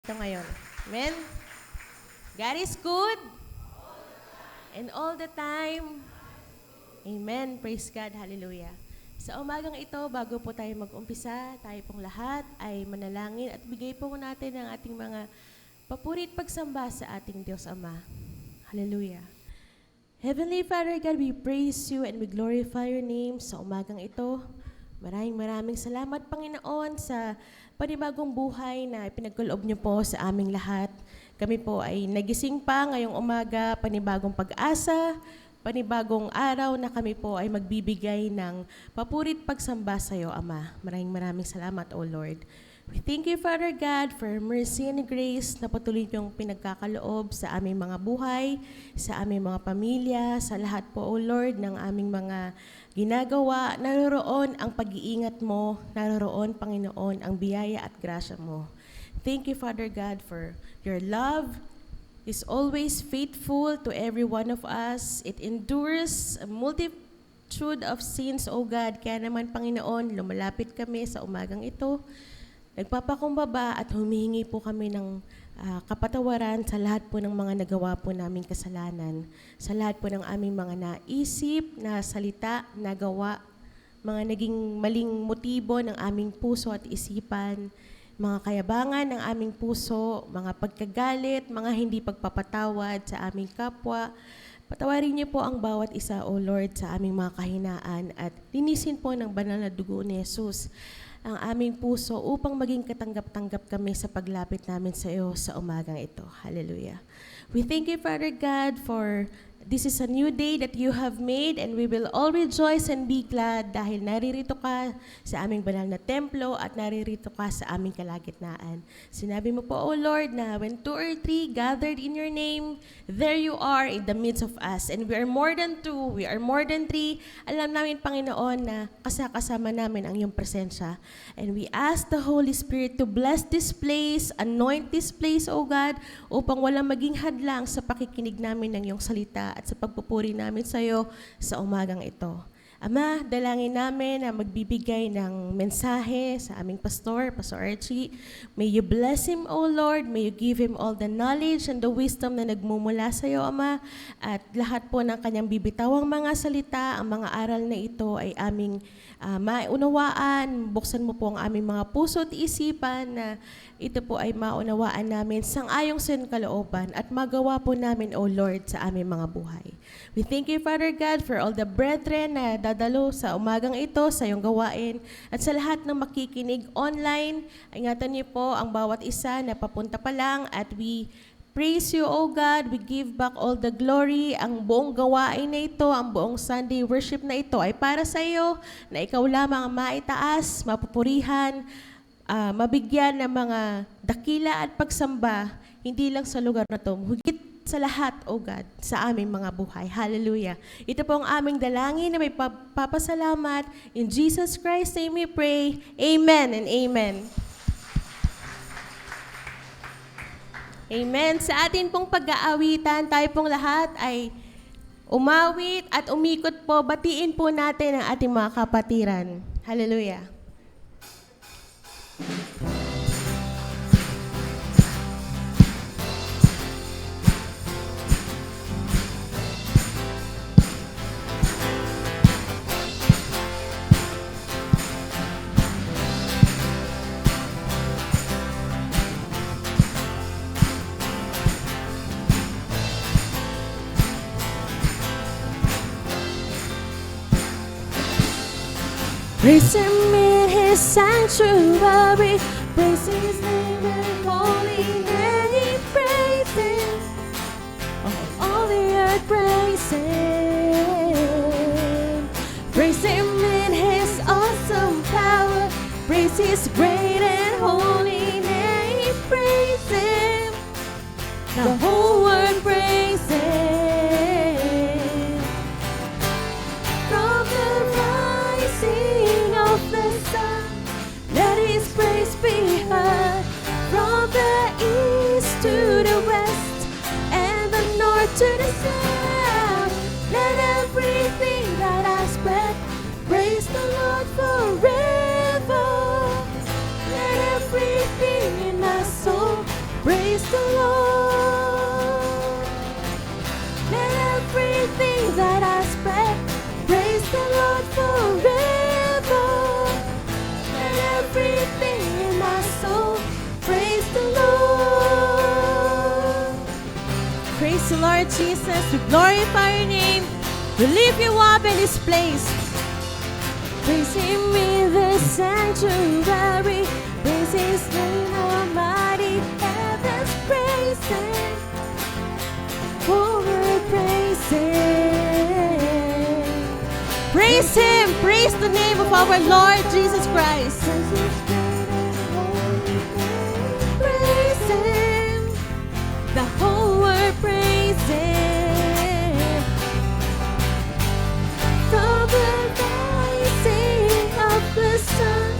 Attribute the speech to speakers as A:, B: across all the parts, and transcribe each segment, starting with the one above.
A: ito ngayon. Amen? God is good. And all the time. Amen. Praise God. Hallelujah. Sa umagang ito, bago po tayo mag-umpisa, tayo pong lahat ay manalangin at bigay po natin ang ating mga papuri at pagsamba sa ating Diyos Ama. Hallelujah. Heavenly Father God, we praise you and we glorify your name sa umagang ito. Maraming salamat, Panginoon, sa panibagong buhay na pinagkaloob niyo po sa aming lahat. Kami po ay nagising pa ngayong umaga, panibagong pag-asa, panibagong araw na kami po ay magbibigay ng papurit pagsamba sa iyo, Ama. Maraming salamat, O Lord. We thank you, Father God, for mercy and grace na patuloy niyong pinagkakaloob sa aming mga buhay, sa aming mga pamilya, sa lahat po, O Lord, ng aming mga ginagawa. Naroroon ang pag-iingat mo, naroroon, Panginoon, ang biyaya at grasya mo. Thank you, Father God, for your love is always faithful to every one of us. It endures a multitude of sins, O God. Kaya naman, Panginoon, lumalapit kami sa umagang ito. Nagpapakumbaba at humihingi po kami ng kapatawaran sa lahat po ng mga nagawa po naming kasalanan. Sa lahat po ng aming mga naisip, na salita, nagawa, mga naging maling motibo ng aming puso at isipan, mga kayabangan ng aming puso, mga pagkagalit, mga hindi pagpapatawad sa aming kapwa. Patawarin niyo po ang bawat isa, O Lord, sa aming mga kahinaan at linisin po ng banal na dugo ni Jesus ang aming puso upang maging katanggap-tanggap kami sa paglapit namin sa iyo sa umagang ito. Hallelujah. We thank you, Father God, for this is a new day that you have made and we will all rejoice and be glad dahil naririto ka sa aming banal na templo at naririto ka sa aming kalagitnaan. Sinabi mo po, O Lord, na when 2 or 3 gathered in your name, there you are in the midst of us. And we are more than 2, we are more than 3. Alam namin, Panginoon, na kasama namin ang iyong presensya. And we ask the Holy Spirit to bless this place, anoint this place, O God, upang walang maging hadlang sa pakikinig namin ng iyong salita at sa pagpupuri namin sa iyo sa umagang ito. Ama, dalangin namin na magbibigay ng mensahe sa aming pastor, Pastor Archie. May you bless him, O Lord. May you give him all the knowledge and the wisdom na nagmumula sa iyo, Ama. At lahat po ng kanyang bibitawang mga salita, ang mga aral na ito ay aming maunawaan. Buksan mo po ang aming mga puso at isipan na ito po ay maunawaan namin sang-ayong sa iyong kalooban at magawa po namin, O Lord, sa aming mga buhay. We thank you, Father God, for all the brethren na dadalo sa umagang ito sa iyong gawain at sa lahat ng makikinig online. Ingatan niyo po ang bawat isa na papunta pa lang at we praise you, O God. We give back all the glory. Ang buong gawain na ito, ang buong Sunday worship na ito ay para sa iyo, na ikaw lamang ang maitaas, mapupurihan, mabigyan ng mga dakila at pagsamba, hindi lang sa lugar na ito, higit sa lahat, O God, sa aming mga buhay. Hallelujah. Ito po ang aming dalangin na may papasalamat. In Jesus Christ's name we pray. Amen and amen. Amen. Sa atin pong pag-aawitan, tayo pong lahat ay umawit at umikot po. Batiin po natin ang ating mga kapatiran. Hallelujah. Praise him in his sanctuary, praise his name and holy name, praise him, all the earth praise him. Praise him in his awesome power, praise his great and holy name, praise him, the whole world praise him. From the rising of the sun, let his praise be heard. From the east to the west, and the north to the south, let everything that has breath praise the Lord forever. Let everything in our soul Lord Jesus. We glorify your name. We lift you up in this place. Praise him in the sanctuary. Praise his name almighty. Heavens praise him. Oh, praise him. Praise him. Praise the name of our Lord Jesus Christ. Praise him. The whole world praise him. From the rising of the sun,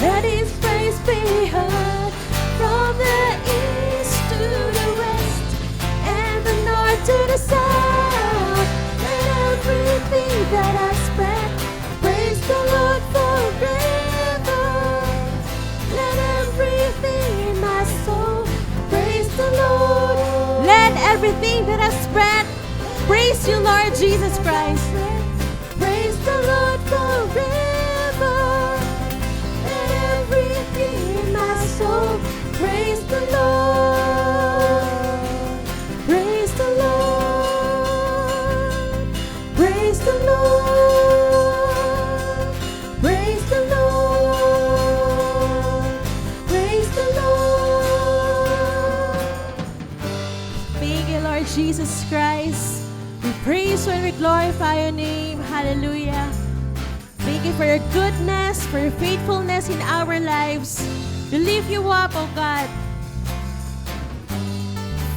A: let his praise be heard. From the east to the west, and the north to the south, let everything that has breath praise the Lord forever. Let everything in my soul praise the Lord. Let everything that has breath praise you, Lord Jesus Christ. Praise the Lord forever. Let everything in my soul praise the Lord. Praise the Lord. Praise the Lord. Praise the Lord. Praise the Lord. Thank you, Lord Jesus Christ. We praise you and we glorify your name. Hallelujah. Thank you for your goodness, for your faithfulness in our lives. We lift you up, oh God.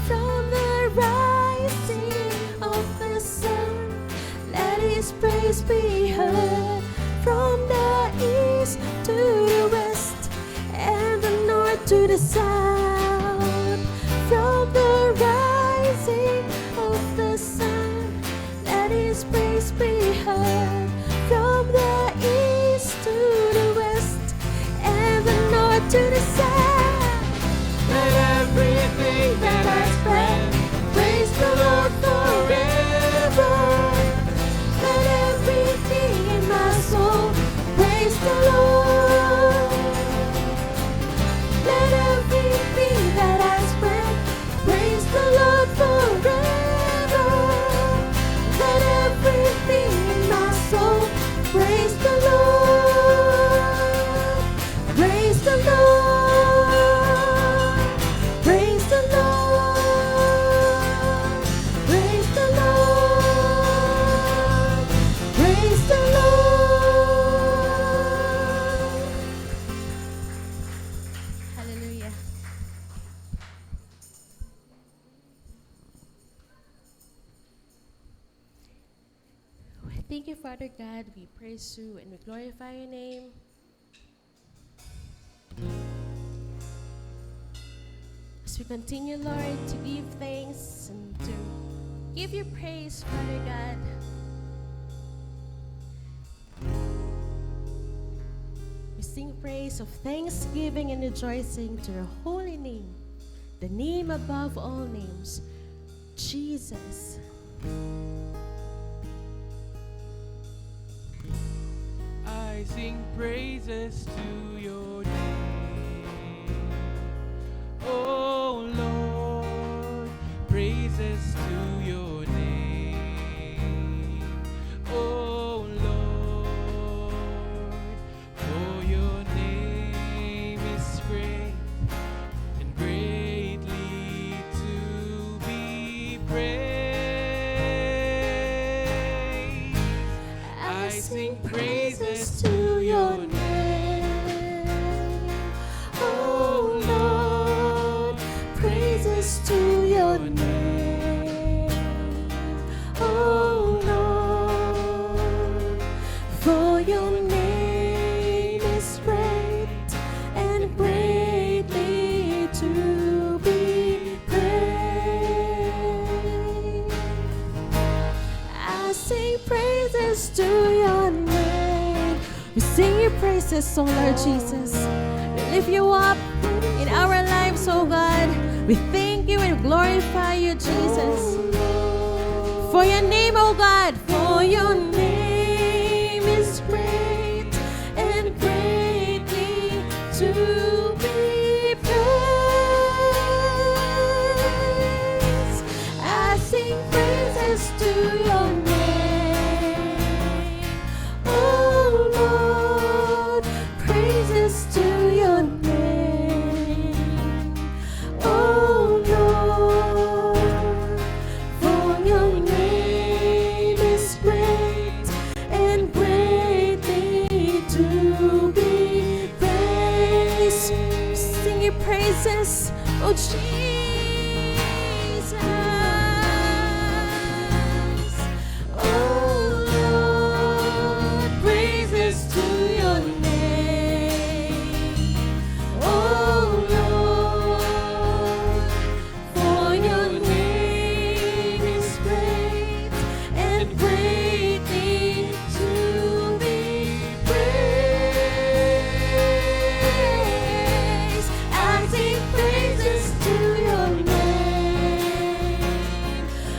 A: From the rising of the sun, let his praise be heard. From the east to the west, and the north to the south. From the rising of the sun, let his praise be heard. From the east to the west, and the north to the south. Let everything that has breath praise the Lord forever. Let everything in my soul praise the Lord. Let everything that has breath praise the Lord forever. Let everything in my soul praise the Lord. Praise the Lord. Praise the Lord. Praise the Lord. Praise the Lord. Hallelujah. Thank you, Father God. We praise you and we glorify your name. As we continue, Lord, to give thanks and to give you praise, Father God. We sing praise of thanksgiving and rejoicing to your holy name, the name above all names, Jesus.
B: I sing praises to your name, oh Lord, praises to your name, oh Lord, for your name is great and greatly to be praised. I sing praises to your name, oh Lord, praises to your name, oh Lord, for your name is great and greatly to be praised. I sing praises to your name. We sing your praises, oh Lord Jesus. We lift you up in our lives, oh God. We thank you and glorify you, Jesus. For your name, oh God, for your name is great and greatly to be praised. I sing Jesus. Oh, Jesus. Oh, Lord, praises to your name. Oh, Lord, for your name is great and greatly to be praised. I sing praises to your name.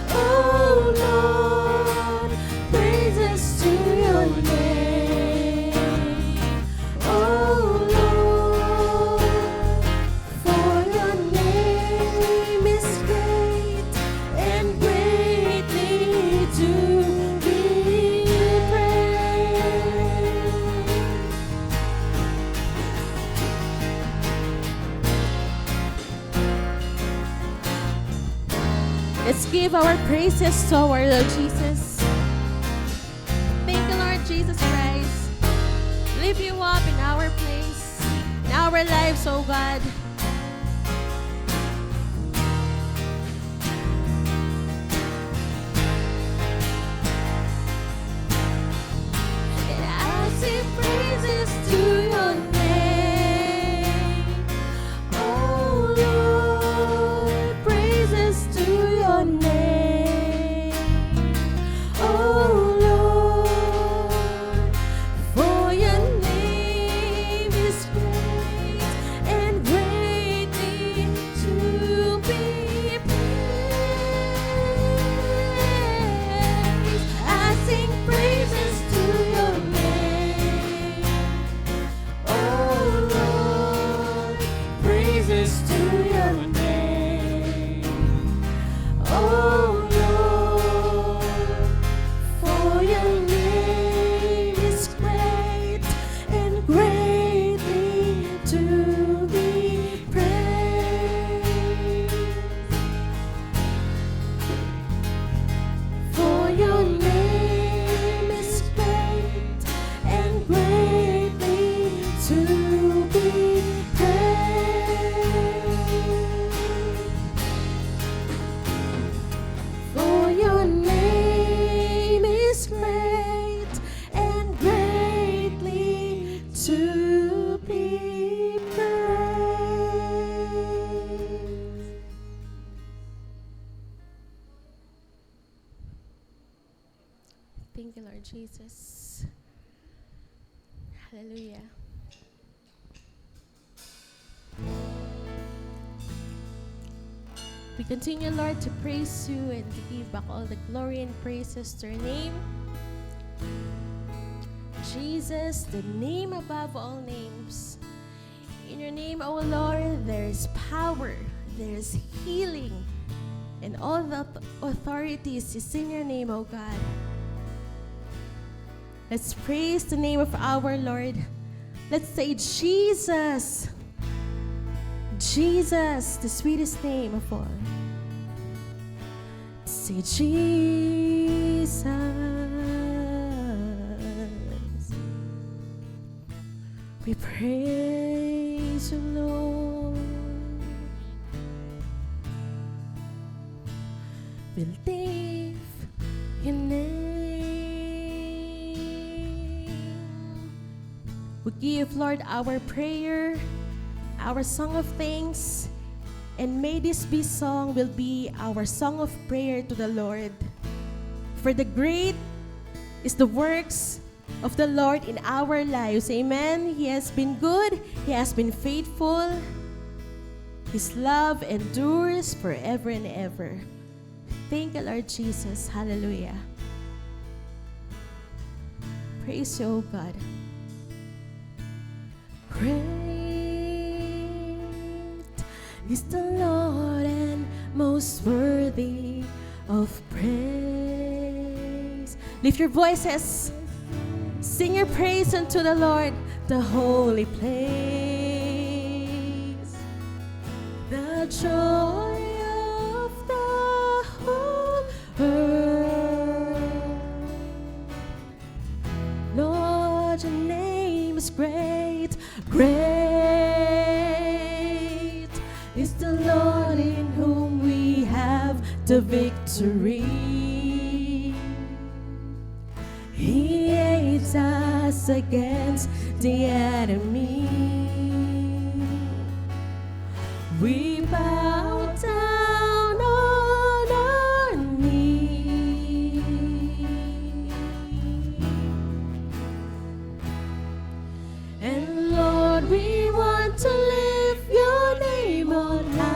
B: Oh, Lord, praises to your name. Oh, Lord, for your name is great and greatly to be praised. Let's give our praises to our Lord Jesus. Thank you, Lord Jesus Christ. Lift you up in our place, in our lives, oh God. And I sing praises to your name. Oh, Lord, praises to your name. Oh, Lord, for your name is great and greatly to be praised. I sing praises to your name. Oh, Lord, praises to your name. Oh, Lord, for your name is great and greatly to be praised. For your name is great and greatly to be praised. For your name is great and greatly to be praised. Thank you, Lord Jesus. Hallelujah. We continue, Lord, to praise you and to give back all the glory and praises to your name. Jesus, the name above all names. In your name, O Lord, there is power, there is healing, and all the authorities is in your name, O God. Let's praise the name of our Lord. Let's say Jesus. Jesus, the sweetest name of all. Say Jesus. We praise you, Lord. We lift your name. We give, Lord, our prayer, our song of thanks, and may this be song will be our song of prayer to the Lord. For the great is the works of the Lord in our lives. Amen. He has been good. He has been faithful. His love endures forever and ever. Thank you, Lord Jesus. Hallelujah. Praise you, O God. Great is the Lord and most worthy of praise. Lift your voices. Sing your praise unto the Lord, the holy place. The joy of the whole earth. Lord, your name is great, great the victory. He aids us against the enemy. We bow down on our knees, and Lord, we want to lift your name on high.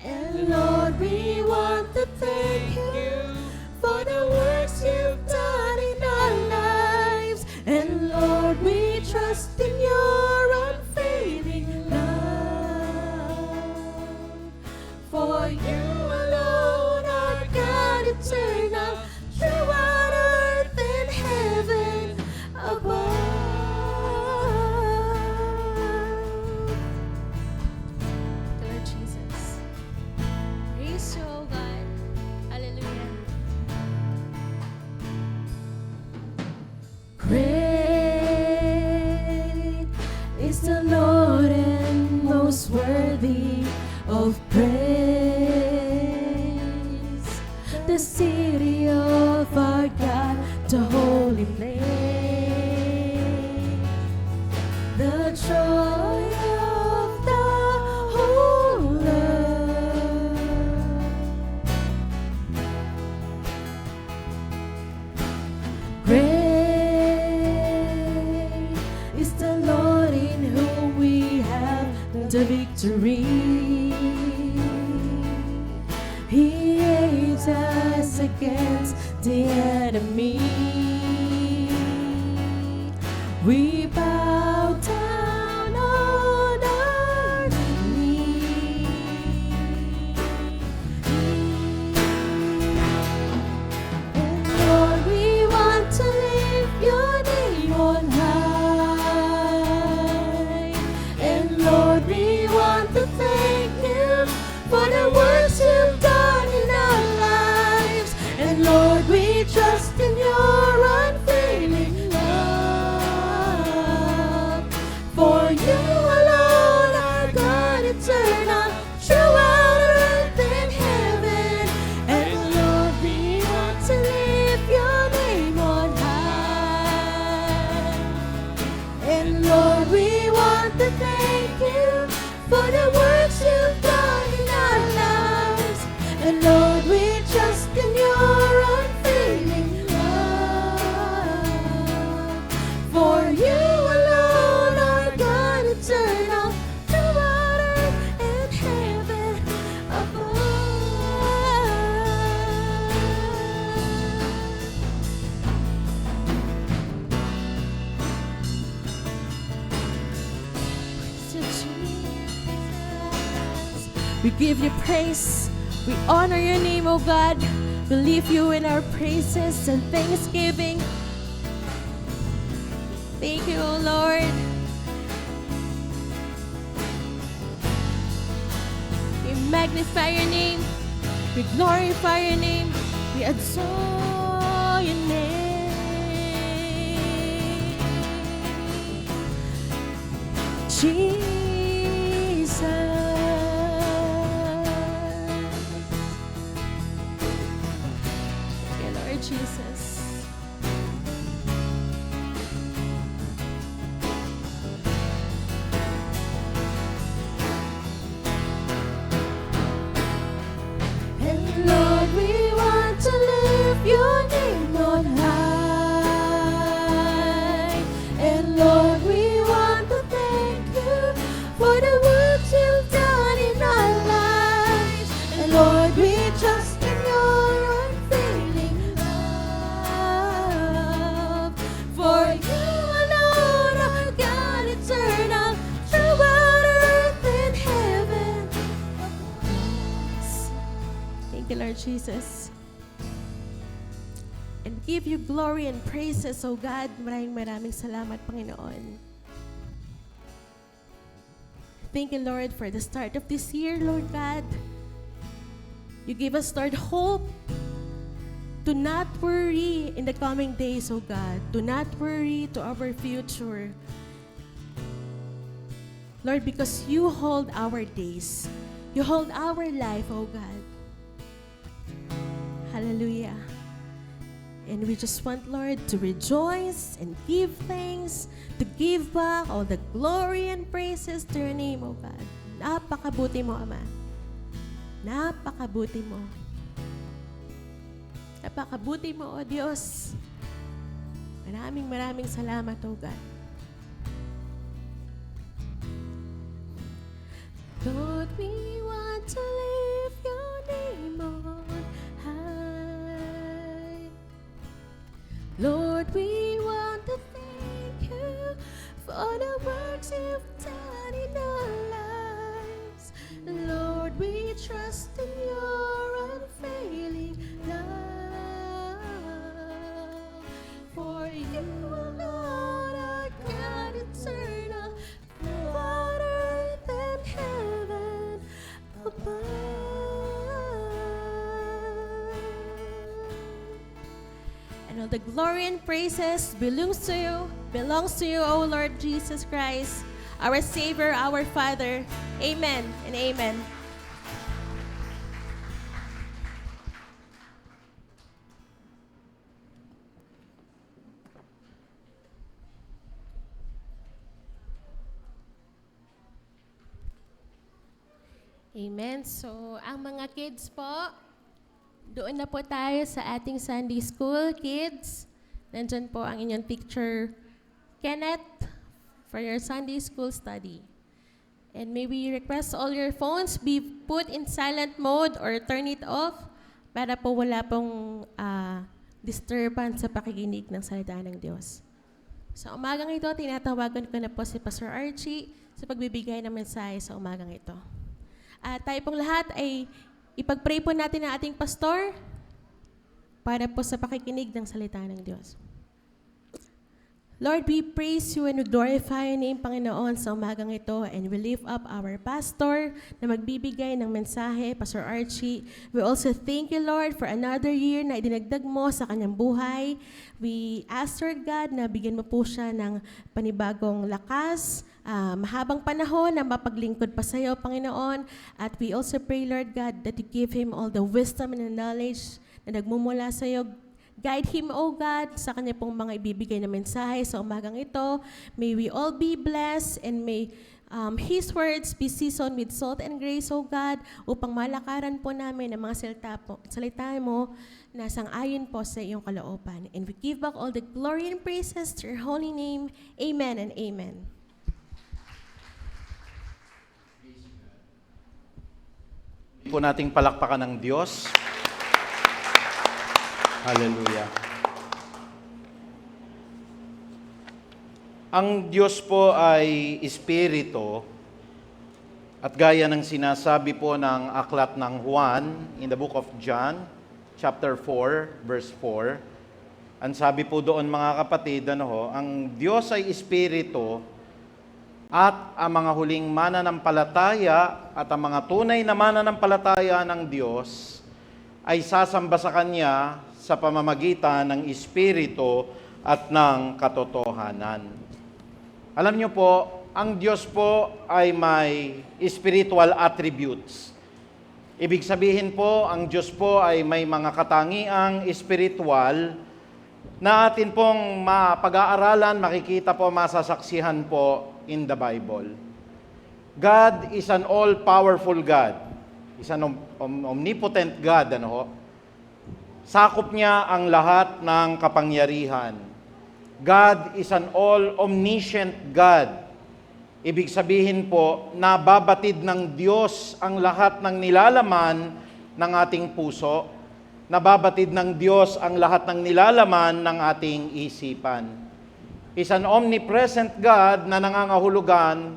B: And Lord, we want to thank you for the works you've done in our lives. And Lord, we trust in your unfailing love. For you alone are God eternal, throughout earth and heaven above. Lord Jesus, praise you, O God. Hallelujah. Great is the Lord and most worthy of praise. The city of our God, the holy place, the joy of the whole earth. Great is the Lord in whom we have the victory. He aids us against the enemy. We bow down on our knees, and Lord, we want to lift your name on high. And Lord, we want to thank you for the works you've done in our lives. And Lord, we trust in your unfailing love. For you alone are God eternal, throughout earth and heaven. And Lord, we want to lift your name on high. And Lord, we want to thank you for the works you've done in our lives. And Lord, we trust in your unfailing love. For you alone are God eternal, throughout earth and heaven above. Praise you, Jesus. We give you praise. We honor your name, O God. We lift you in our praises and thanksgiving. Thank you, O Lord. We magnify your name. We glorify your name. We adore your name. Jesus. Thank you, Lord Jesus. And Lord, we want to lift your name on high. And Lord, we want to thank you for the works you've done in our lives. And Lord, we trust in your unfailing love. For you alone are God eternal, throughout earth and heaven. Thank you, Lord Jesus. And give you glory and praises, O God. Maraming salamat, Panginoon. Thank you, Lord, for the start of this year, Lord God. You give us, Lord, hope to not worry in the coming days, O God. Do not worry to our future. Lord, because you hold our days.
A: You hold our life, oh God. Hallelujah. And we just want, Lord, to rejoice and give thanks, to give back all the glory and praises to your name, O God. Napakabuti mo, Ama. Napakabuti mo. Napakabuti mo, O Diyos. Maraming salamat, O God. Lord, we want to lift your name on high. Lord, we want to thank you for the works you've done in our lives. Lord, we trust in your unfailing love. For you alone are God eternal, throughout earth and heaven above. And all the glory and praises belongs to you, O Lord Jesus Christ, our Savior, our Father. Amen and amen. Amen. So, ang mga kids po, doon na po tayo sa ating Sunday School, kids. Nandyan po ang inyong teacher, Kenneth, for your Sunday School study. And may we request all your phones be put in silent mode or turn it off para po wala pong disturbance sa pakikinig ng salita ng Diyos. Sa umagang ito, tinatawagan ko na po si Pastor Archie sa pagbibigay ng mensahe sa umagang ito. At tayo pong lahat ay ipag-pray po natin ang ating pastor para po sa pakikinig ng salita ng Diyos. Lord, we praise you and we glorify your name, Panginoon, sa umagang ito, and we lift up our pastor na magbibigay ng mensahe, Pastor Archie. We also thank you, Lord, for another year na idinagdag mo sa kanyang buhay. We ask, Lord God, na bigyan mo po siya ng panibagong lakas, mahabang panahon na mapaglingkod pa sa iyo, Panginoon. At we also pray, Lord God, that you give him all the wisdom and the knowledge na nagmumula sa iyo. Guide him, O God, sa kanya pong mga ibibigay na mensahe sa umagang ito. May we all be blessed and may his words be seasoned with salt and grace, O God, upang malakaran po namin ang mga salita mo na sang-ayon po sa iyong kalooban. And we give back all the glory and praises to your holy name. Amen and amen.
C: Po nating palakpakan ng Diyos. Hallelujah. Ang Diyos po ay Espiritu at gaya ng sinasabi po ng aklat ng Juan in the book of John, chapter 4, verse 4, ang sabi po doon mga kapatid, ang Diyos ay Espiritu at ang mga huling mananampalataya at ang mga tunay na mananampalataya ng Diyos ay sasamba sa Kanya sa pamamagitan ng Espiritu at ng katotohanan. Alam niyo po, ang Diyos po ay may spiritual attributes. Ibig sabihin po, ang Diyos po ay may mga katangiang spiritual na atin pong mapag-aaralan, makikita po, masasaksihan po in the Bible. God is an all-powerful God. Is an omnipotent God, Sakop niya ang lahat ng kapangyarihan. God is an all-omniscient God. Ibig sabihin po, nababatid ng Diyos ang lahat ng nilalaman ng ating puso. Nababatid ng Diyos ang lahat ng nilalaman ng ating isipan. Is an omnipresent God na nangangahulugan,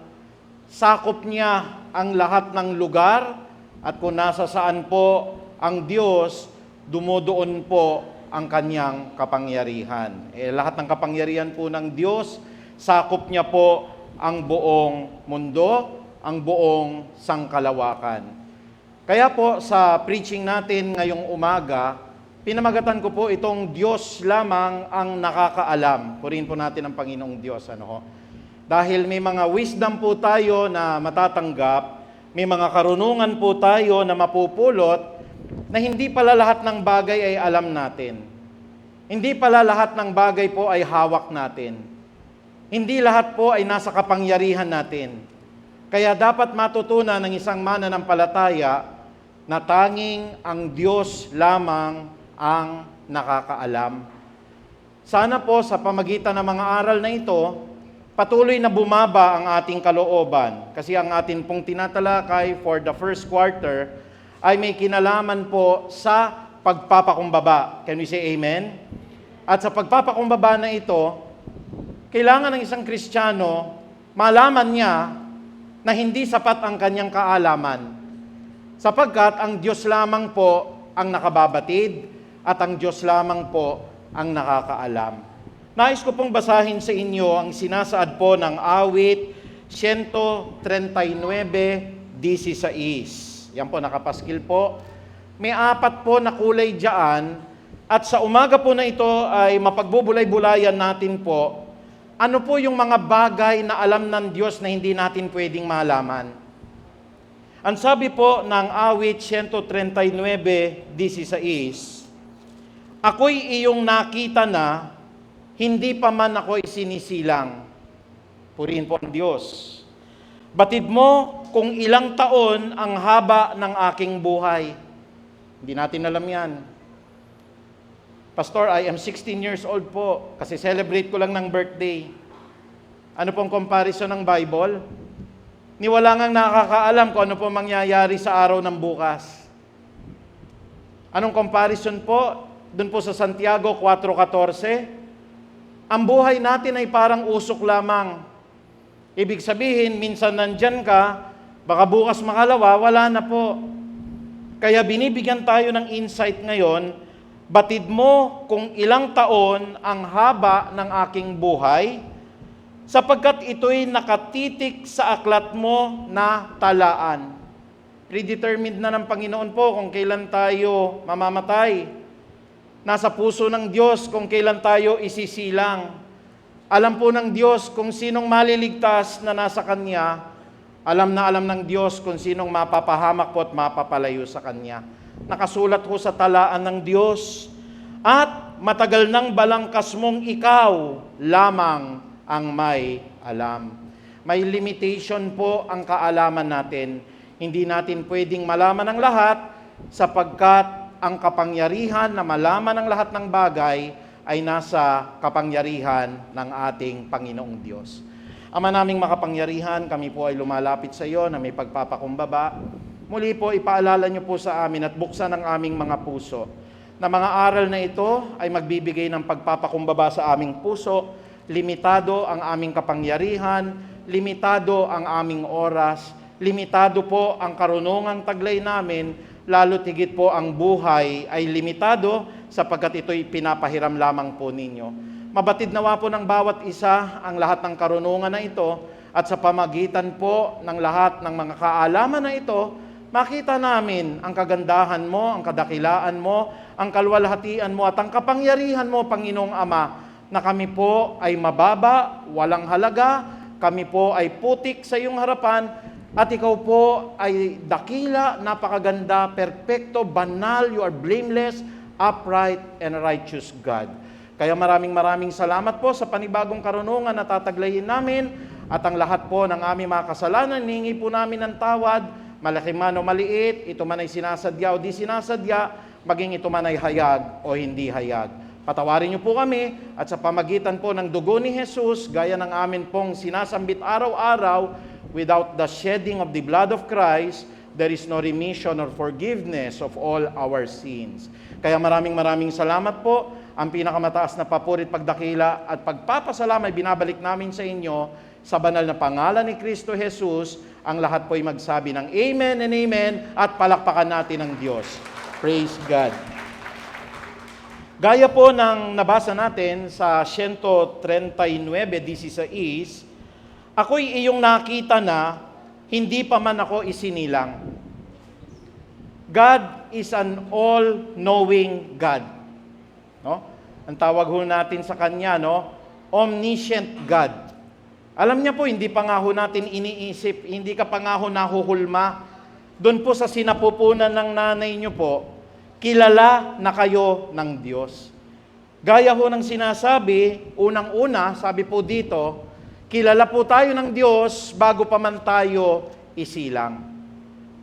C: sakop niya ang lahat ng lugar at kung nasa saan po ang Diyos, dumudoon po ang kanyang kapangyarihan. Lahat ng kapangyarihan po ng Diyos, sakop niya po ang buong mundo, ang buong sangkalawakan. Kaya po sa preaching natin ngayong umaga, pinamagatan ko po itong Diyos lamang ang nakakaalam. Purihin po natin ang Panginoong Diyos. Dahil may mga wisdom po tayo na matatanggap, May mga karunungan po tayo na mapupulot na hindi pala lahat ng bagay ay alam natin. Hindi pala lahat ng bagay po ay hawak natin. Hindi lahat po ay nasa kapangyarihan natin. Kaya dapat matutunan ng isang mananampalataya na tanging ang Diyos lamang ang nakakaalam. Sana po sa pamagitan ng mga aral na ito, patuloy na bumaba ang ating kalooban. Kasi ang atin pong tinatalakay for the first quarter ay may kinalaman po sa pagpapakumbaba. Can we say amen? At sa pagpapakumbaba na ito, kailangan ng isang Kristiyano malaman niya na hindi sapat ang kanyang kaalaman. Sapagkat ang Diyos lamang po ang nakababatid at ang Diyos lamang po ang nakakaalam. Nais ko pong basahin sa inyo ang sinasaad po ng awit 139:16. Yan po, nakapaskil po. May 4 po na kulay dyan. At sa umaga po na ito ay mapagbubulay-bulayan natin po ano po yung mga bagay na alam ng Diyos na hindi natin pwedeng malaman. Ang sabi po ng awit 139:16, ako'y iyong nakita na, hindi pa man ako'y sinisilang. Purihin po ang Diyos. Batid mo kung ilang taon ang haba ng aking buhay. Hindi natin alam yan. Pastor, I am 16 years old po kasi celebrate ko lang ng birthday. Ano pong comparison ng Bible? Ni wala ngang nakakaalam kung ano pong mangyayari sa araw ng bukas. Anong comparison po? Doon po sa Santiago 4:14, ang buhay natin ay parang usok lamang. Ibig sabihin, minsan nandyan ka, baka bukas makalawa, wala na po. Kaya binibigyan tayo ng insight ngayon, batid mo kung ilang taon ang haba ng aking buhay, sapagkat ito'y nakatitik sa aklat mo na talaan. Predetermined na ng Panginoon po kung kailan tayo mamamatay. Nasa puso ng Diyos kung kailan tayo isisilang. Alam po ng Diyos kung sinong maliligtas na nasa Kanya. Alam na alam ng Diyos kung sinong mapapahamak po at mapapalayo sa Kanya. Nakasulat ho sa talaan ng Diyos. At matagal nang balangkas mong ikaw lamang ang may alam. May limitation po ang kaalaman natin. Hindi natin pwedeng malaman ang lahat sapagkat ang kapangyarihan na malaman ang lahat ng bagay ay nasa kapangyarihan ng ating Panginoong Diyos. Ama naming makapangyarihan, kami po ay lumalapit sa iyo na may pagpapakumbaba. Muli po, ipaalala niyo po sa amin at buksan ang aming mga puso na mga aral na ito ay magbibigay ng pagpapakumbaba sa aming puso. Limitado ang aming kapangyarihan, limitado ang aming oras, limitado po ang karunungang taglay namin, lalo tigit po ang buhay ay limitado sapagkat ito'y pinapahiram lamang po ninyo. Mabatid nawa po ng bawat isa ang lahat ng karunungan na ito at sa pamagitan po ng lahat ng mga kaalaman na ito, makita namin ang kagandahan mo, ang kadakilaan mo, ang kalwalhatian mo at ang kapangyarihan mo, Panginoong Ama, na kami po ay mababa, walang halaga, kami po ay putik sa iyong harapan, at ikaw po ay dakila, napakaganda, perpekto, banal, you are blameless, upright, and righteous God. Kaya maraming salamat po sa panibagong karunungan na tataglayin namin at ang lahat po ng aming mga kasalanan, hiningi po namin ng tawad, malaki man o maliit, ito man ay sinasadya o di sinasadya, maging ito man ay hayag o hindi hayag. Patawarin niyo po kami at sa pamagitan po ng dugo ni Jesus, gaya ng amin pong sinasambit araw-araw, without the shedding of the blood of Christ, there is no remission or forgiveness of all our sins. Kaya maraming salamat po. Ang pinakamataas na papurit, pagdakila at pagpapasalamat ay binabalik namin sa inyo sa banal na pangalan ni Kristo Jesus. Ang lahat po ay magsabi ng Amen and Amen at palakpakan natin ang Diyos. Praise God. Gaya po ng nabasa natin sa 139:16, ako'y iyong nakita na, hindi pa man ako isinilang. God is an all-knowing God. No? Ang tawag ho natin sa Kanya, no? Omniscient God. Alam niya po, hindi pa nga ho natin iniisip, hindi ka pa nga ho nahuhulma. Doon po sa sinapupunan ng nanay niyo po, kilala na kayo ng Diyos. Gaya ho ng sinasabi, unang-una, sabi po dito, kilala po tayo ng Diyos bago pa man tayo isilang.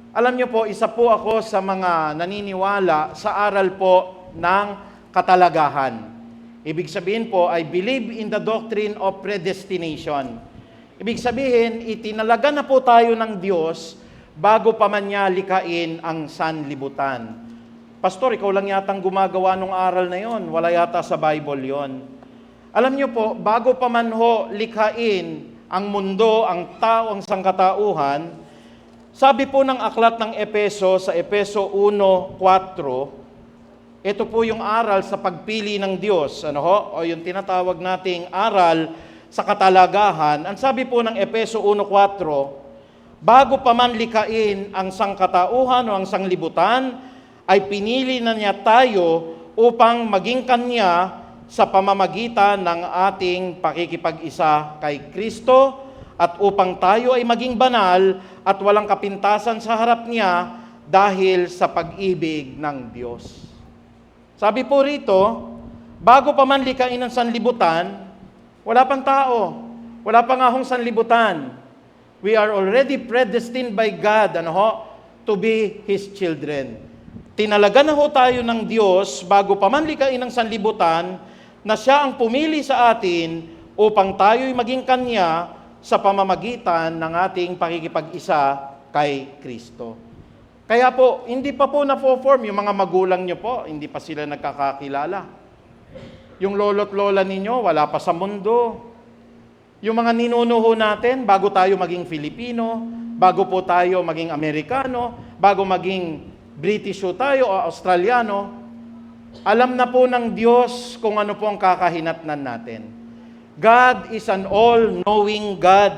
C: Alam niyo po, isa po ako sa mga naniniwala sa aral po ng katalagahan. Ibig sabihin po, I believe in the doctrine of predestination. Ibig sabihin, itinalaga na po tayo ng Diyos bago pa man niya likain ang sanlibutan. Pastor, ikaw lang yatang gumagawa ng aral na yon. Wala yata sa Bible yon. Alam niyo po, bago pa man ho likhain ang mundo, ang tao, ang sangkatauhan, sabi po ng aklat ng Epeso sa Epeso 1:4, ito po yung aral sa pagpili ng Diyos, o yung tinatawag nating aral sa katalagahan. Ang sabi po ng Epeso 1:4, bago pa man likain ang sangkatauhan o ang sanglibutan, ay pinili na niya tayo upang maging Kanya sa pamamagitan ng ating pakikipag-isa kay Kristo at upang tayo ay maging banal at walang kapintasan sa harap niya dahil sa pag-ibig ng Diyos. Sabi po rito, bago pa man likain ang sanlibutan, wala pang tao, wala pang ahong sanlibutan. We are already predestined by God, to be His children. Tinalaga na ho tayo ng Diyos bago pa man likain ang sanlibutan na Siya ang pumili sa atin upang tayo'y maging Kanya sa pamamagitan ng ating pakikipag-isa kay Kristo. Kaya po, hindi pa po na-form yung mga magulang nyo po, hindi pa sila nagkakakilala. Yung lolo't lola ninyo, wala pa sa mundo. Yung mga ninuno natin, bago tayo maging Filipino, bago po tayo maging Amerikano, bago maging British o tayo o Australiano, alam na po ng Diyos kung ano po ang kakahinatnan natin. God is an all-knowing God.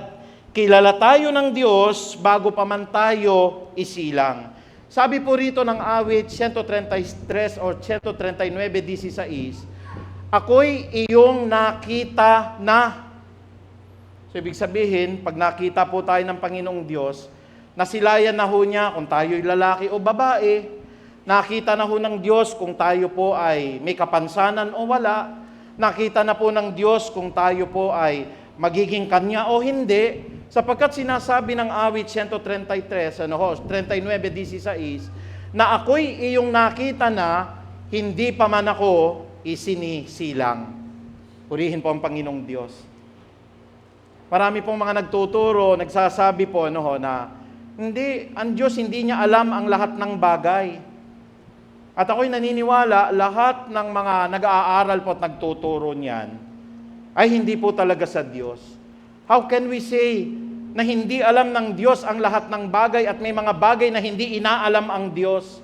C: Kilala tayo ng Diyos bago pa man tayo isilang. Sabi po rito ng awit 133 or 139:16, ako'y iyong nakita na. So ibig sabihin, pag nakita po tayo ng Panginoong Diyos, nasilayan na ho niya kung tayo'y lalaki o babae, nakita na ho ng Diyos kung tayo po ay may kapansanan o wala, nakita na po ng Diyos kung tayo po ay magiging Kanya o hindi, sapagkat sinasabi ng awit 133, 39:16, na ako'y iyong nakita na, hindi pa man ako isinisilang. Purihin po ang Panginoong Diyos. Marami pong mga nagtuturo, nagsasabi po na hindi, ang Diyos hindi niya alam ang lahat ng bagay. At ako'y naniniwala, lahat ng mga nag-aaral po at nagtuturo niyan ay hindi po talaga sa Diyos. How can we say na hindi alam ng Diyos ang lahat ng bagay at may mga bagay na hindi inaalam ang Diyos?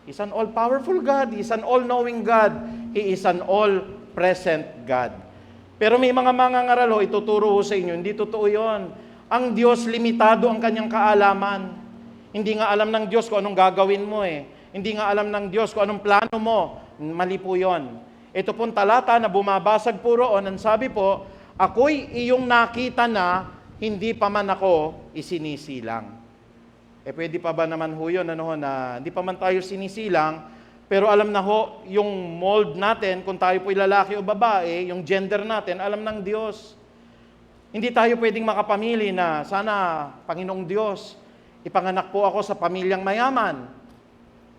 C: He's an all-powerful God. He's an all-knowing God. He is an all-present God. Pero may mga mangangaral, ituturo sa inyo, hindi totoo yun. Ang Diyos, limitado ang kanyang kaalaman. Hindi nga alam ng Diyos kung anong gagawin mo Hindi nga alam ng Diyos kung anong plano mo. Mali po yun. Ito pong talata na bumabasag po roon, ang sabi po, ako'y iyong nakita na, hindi pa man ako isinisilang. Pwede pa ba naman ho yun, na hindi pa man tayo sinisilang, pero alam na ho, yung mold natin, kung tayo po'y lalaki o babae, yung gender natin, alam ng Diyos. Hindi tayo pwedeng makapamili na, sana, Panginoong Diyos, ipanganak po ako sa pamilyang mayaman.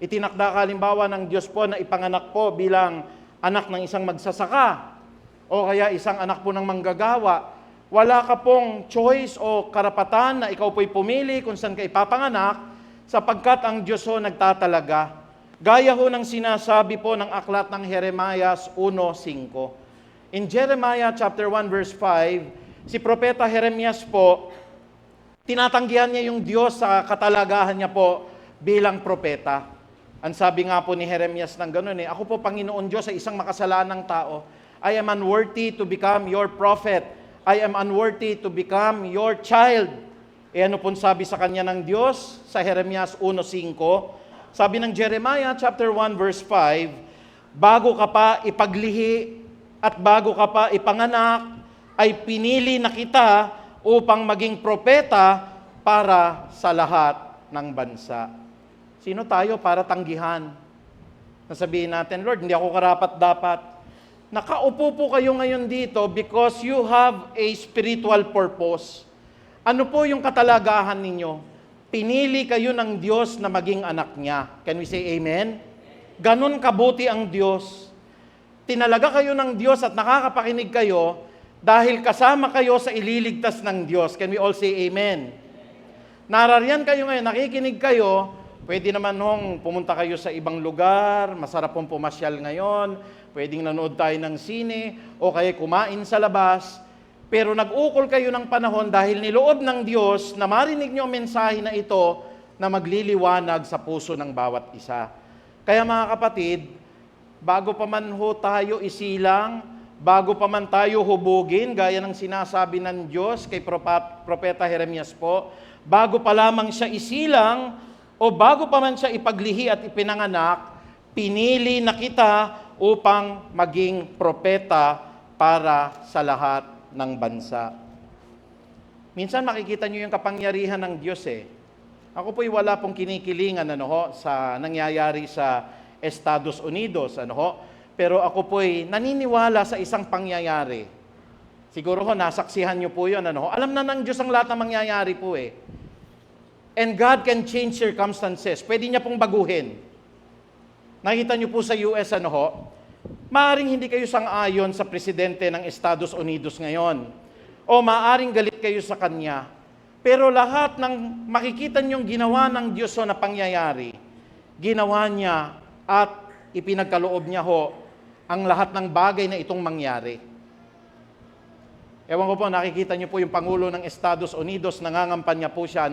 C: Itinakda kalimbawa ng Diyos po na ipanganak po bilang anak ng isang magsasaka o kaya isang anak po ng manggagawa. Wala ka pong choice o karapatan na ikaw po'y pumili kung saan ka ipapanganak sapagkat ang Diyos ho nagtatalaga. Gaya ho ng sinasabi po ng aklat ng Jeremiah 1:5. In Jeremiah chapter 1 verse 5, si Propeta Jeremias po, tinatanggihan niya yung Diyos sa katalagahan niya po bilang propeta. Ang sabi nga po ni Jeremias ng ganun ako po Panginoon Diyos sa isang makasalanang tao, I am unworthy to become your prophet. I am unworthy to become your child. Ano pong sabi sa kanya ng Diyos sa Jeremias 1:5? Sabi ng Jeremiah chapter 1 verse 5, bago ka pa ipaglihi at bago ka pa ipanganak, ay pinili na kita upang maging propeta para sa lahat ng bansa. Sino tayo para tanggihan? Nasabihin natin, Lord, hindi ako karapat-dapat. Nakaupo po kayo ngayon dito because you have a spiritual purpose. Ano po yung katalagahan ninyo? Pinili kayo ng Diyos na maging anak niya. Can we say amen? Ganon kabuti ang Diyos. Tinalaga kayo ng Diyos at nakakapakinig kayo dahil kasama kayo sa ililigtas ng Diyos. Can we all say amen? Narariyan kayo ngayon, nakikinig kayo, pwede naman pumunta kayo sa ibang lugar, masarap pong pumasyal ngayon, pwedeng nanood tayo ng sine, o kaya kumain sa labas, pero nag-ukol kayo ng panahon dahil niloob ng Diyos na marinig niyo ang mensahe na ito na magliliwanag sa puso ng bawat isa. Kaya mga kapatid, bago pa man tayo isilang, bago pa man tayo hubugin, gaya ng sinasabi ng Diyos kay Propeta Jeremias po, bago pa lamang siya isilang o bago pa man siya ipaglihi at ipinanganak, pinili na kita upang maging propeta para sa lahat ng bansa. Minsan makikita niyo yung kapangyarihan ng Diyos eh. Ako po'y wala pong kinikilingan sa nangyayari sa Estados Unidos. Pero ako po'y naniniwala sa isang pangyayari. Siguro nasaksihan niyo po yun. Alam na ng Diyos ang lahat ng mangyayari po eh. And God can change circumstances. Pwede niya pong baguhin. Nakita niyo po sa US, maaring hindi kayo sang-ayon sa presidente ng Estados Unidos ngayon. O maaring galit kayo sa kanya. Pero lahat ng makikita niyong ginawa ng Diyos na pangyayari, ginawa niya at ipinagkaloob niya ang lahat ng bagay na itong mangyari. Ewan ko po, nakikita niyo po yung Pangulo ng Estados Unidos, nangangampanya po siya,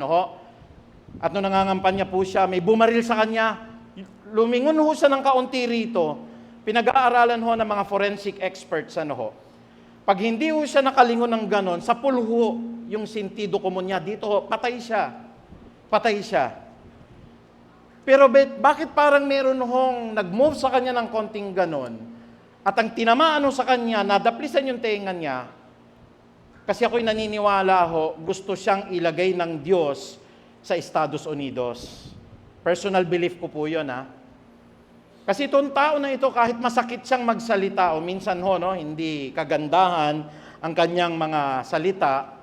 C: At nung nangangampanya po siya, may bumaril sa kanya, lumingon siya ng kaunti rito, pinag-aaralan ng mga forensic experts, Pag hindi siya nakalingon ng ganon, sa pulho yung sentido komon niya, dito patay siya. Patay siya. Pero bakit parang meron nag-move sa kanya ng konting ganon, at ang tinamaan sa kanya, nadaplisan yung tenga niya, kasi ako'y naniniwala gusto siyang ilagay ng Diyos sa Estados Unidos. Personal belief ko po yun, Kasi itong tao na ito, kahit masakit siyang magsalita, o minsan hindi kagandahan ang kanyang mga salita,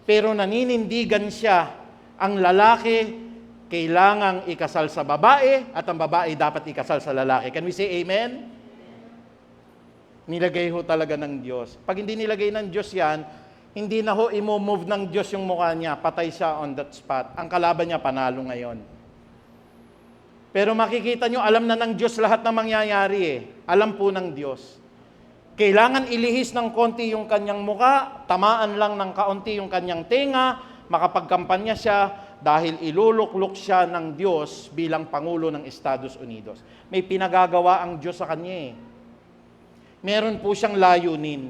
C: pero naninindigan siya, ang lalaki kailangang ikasal sa babae, at ang babae dapat ikasal sa lalaki. Can we say amen? Nilagay talaga ng Diyos. Pag hindi nilagay ng Diyos yan, hindi na i-move ng Diyos yung mukha niya, patay siya on that spot. Ang kalaban niya, panalo ngayon. Pero makikita nyo, alam na ng Diyos lahat na mangyayari Alam po ng Diyos. Kailangan ilihis ng konti yung kanyang mukha, tamaan lang ng kaunti yung kanyang tenga, makapagkampanya siya dahil iluluklok siya ng Diyos bilang Pangulo ng Estados Unidos. May pinagagawa ang Diyos sa kanya Meron po siyang layunin.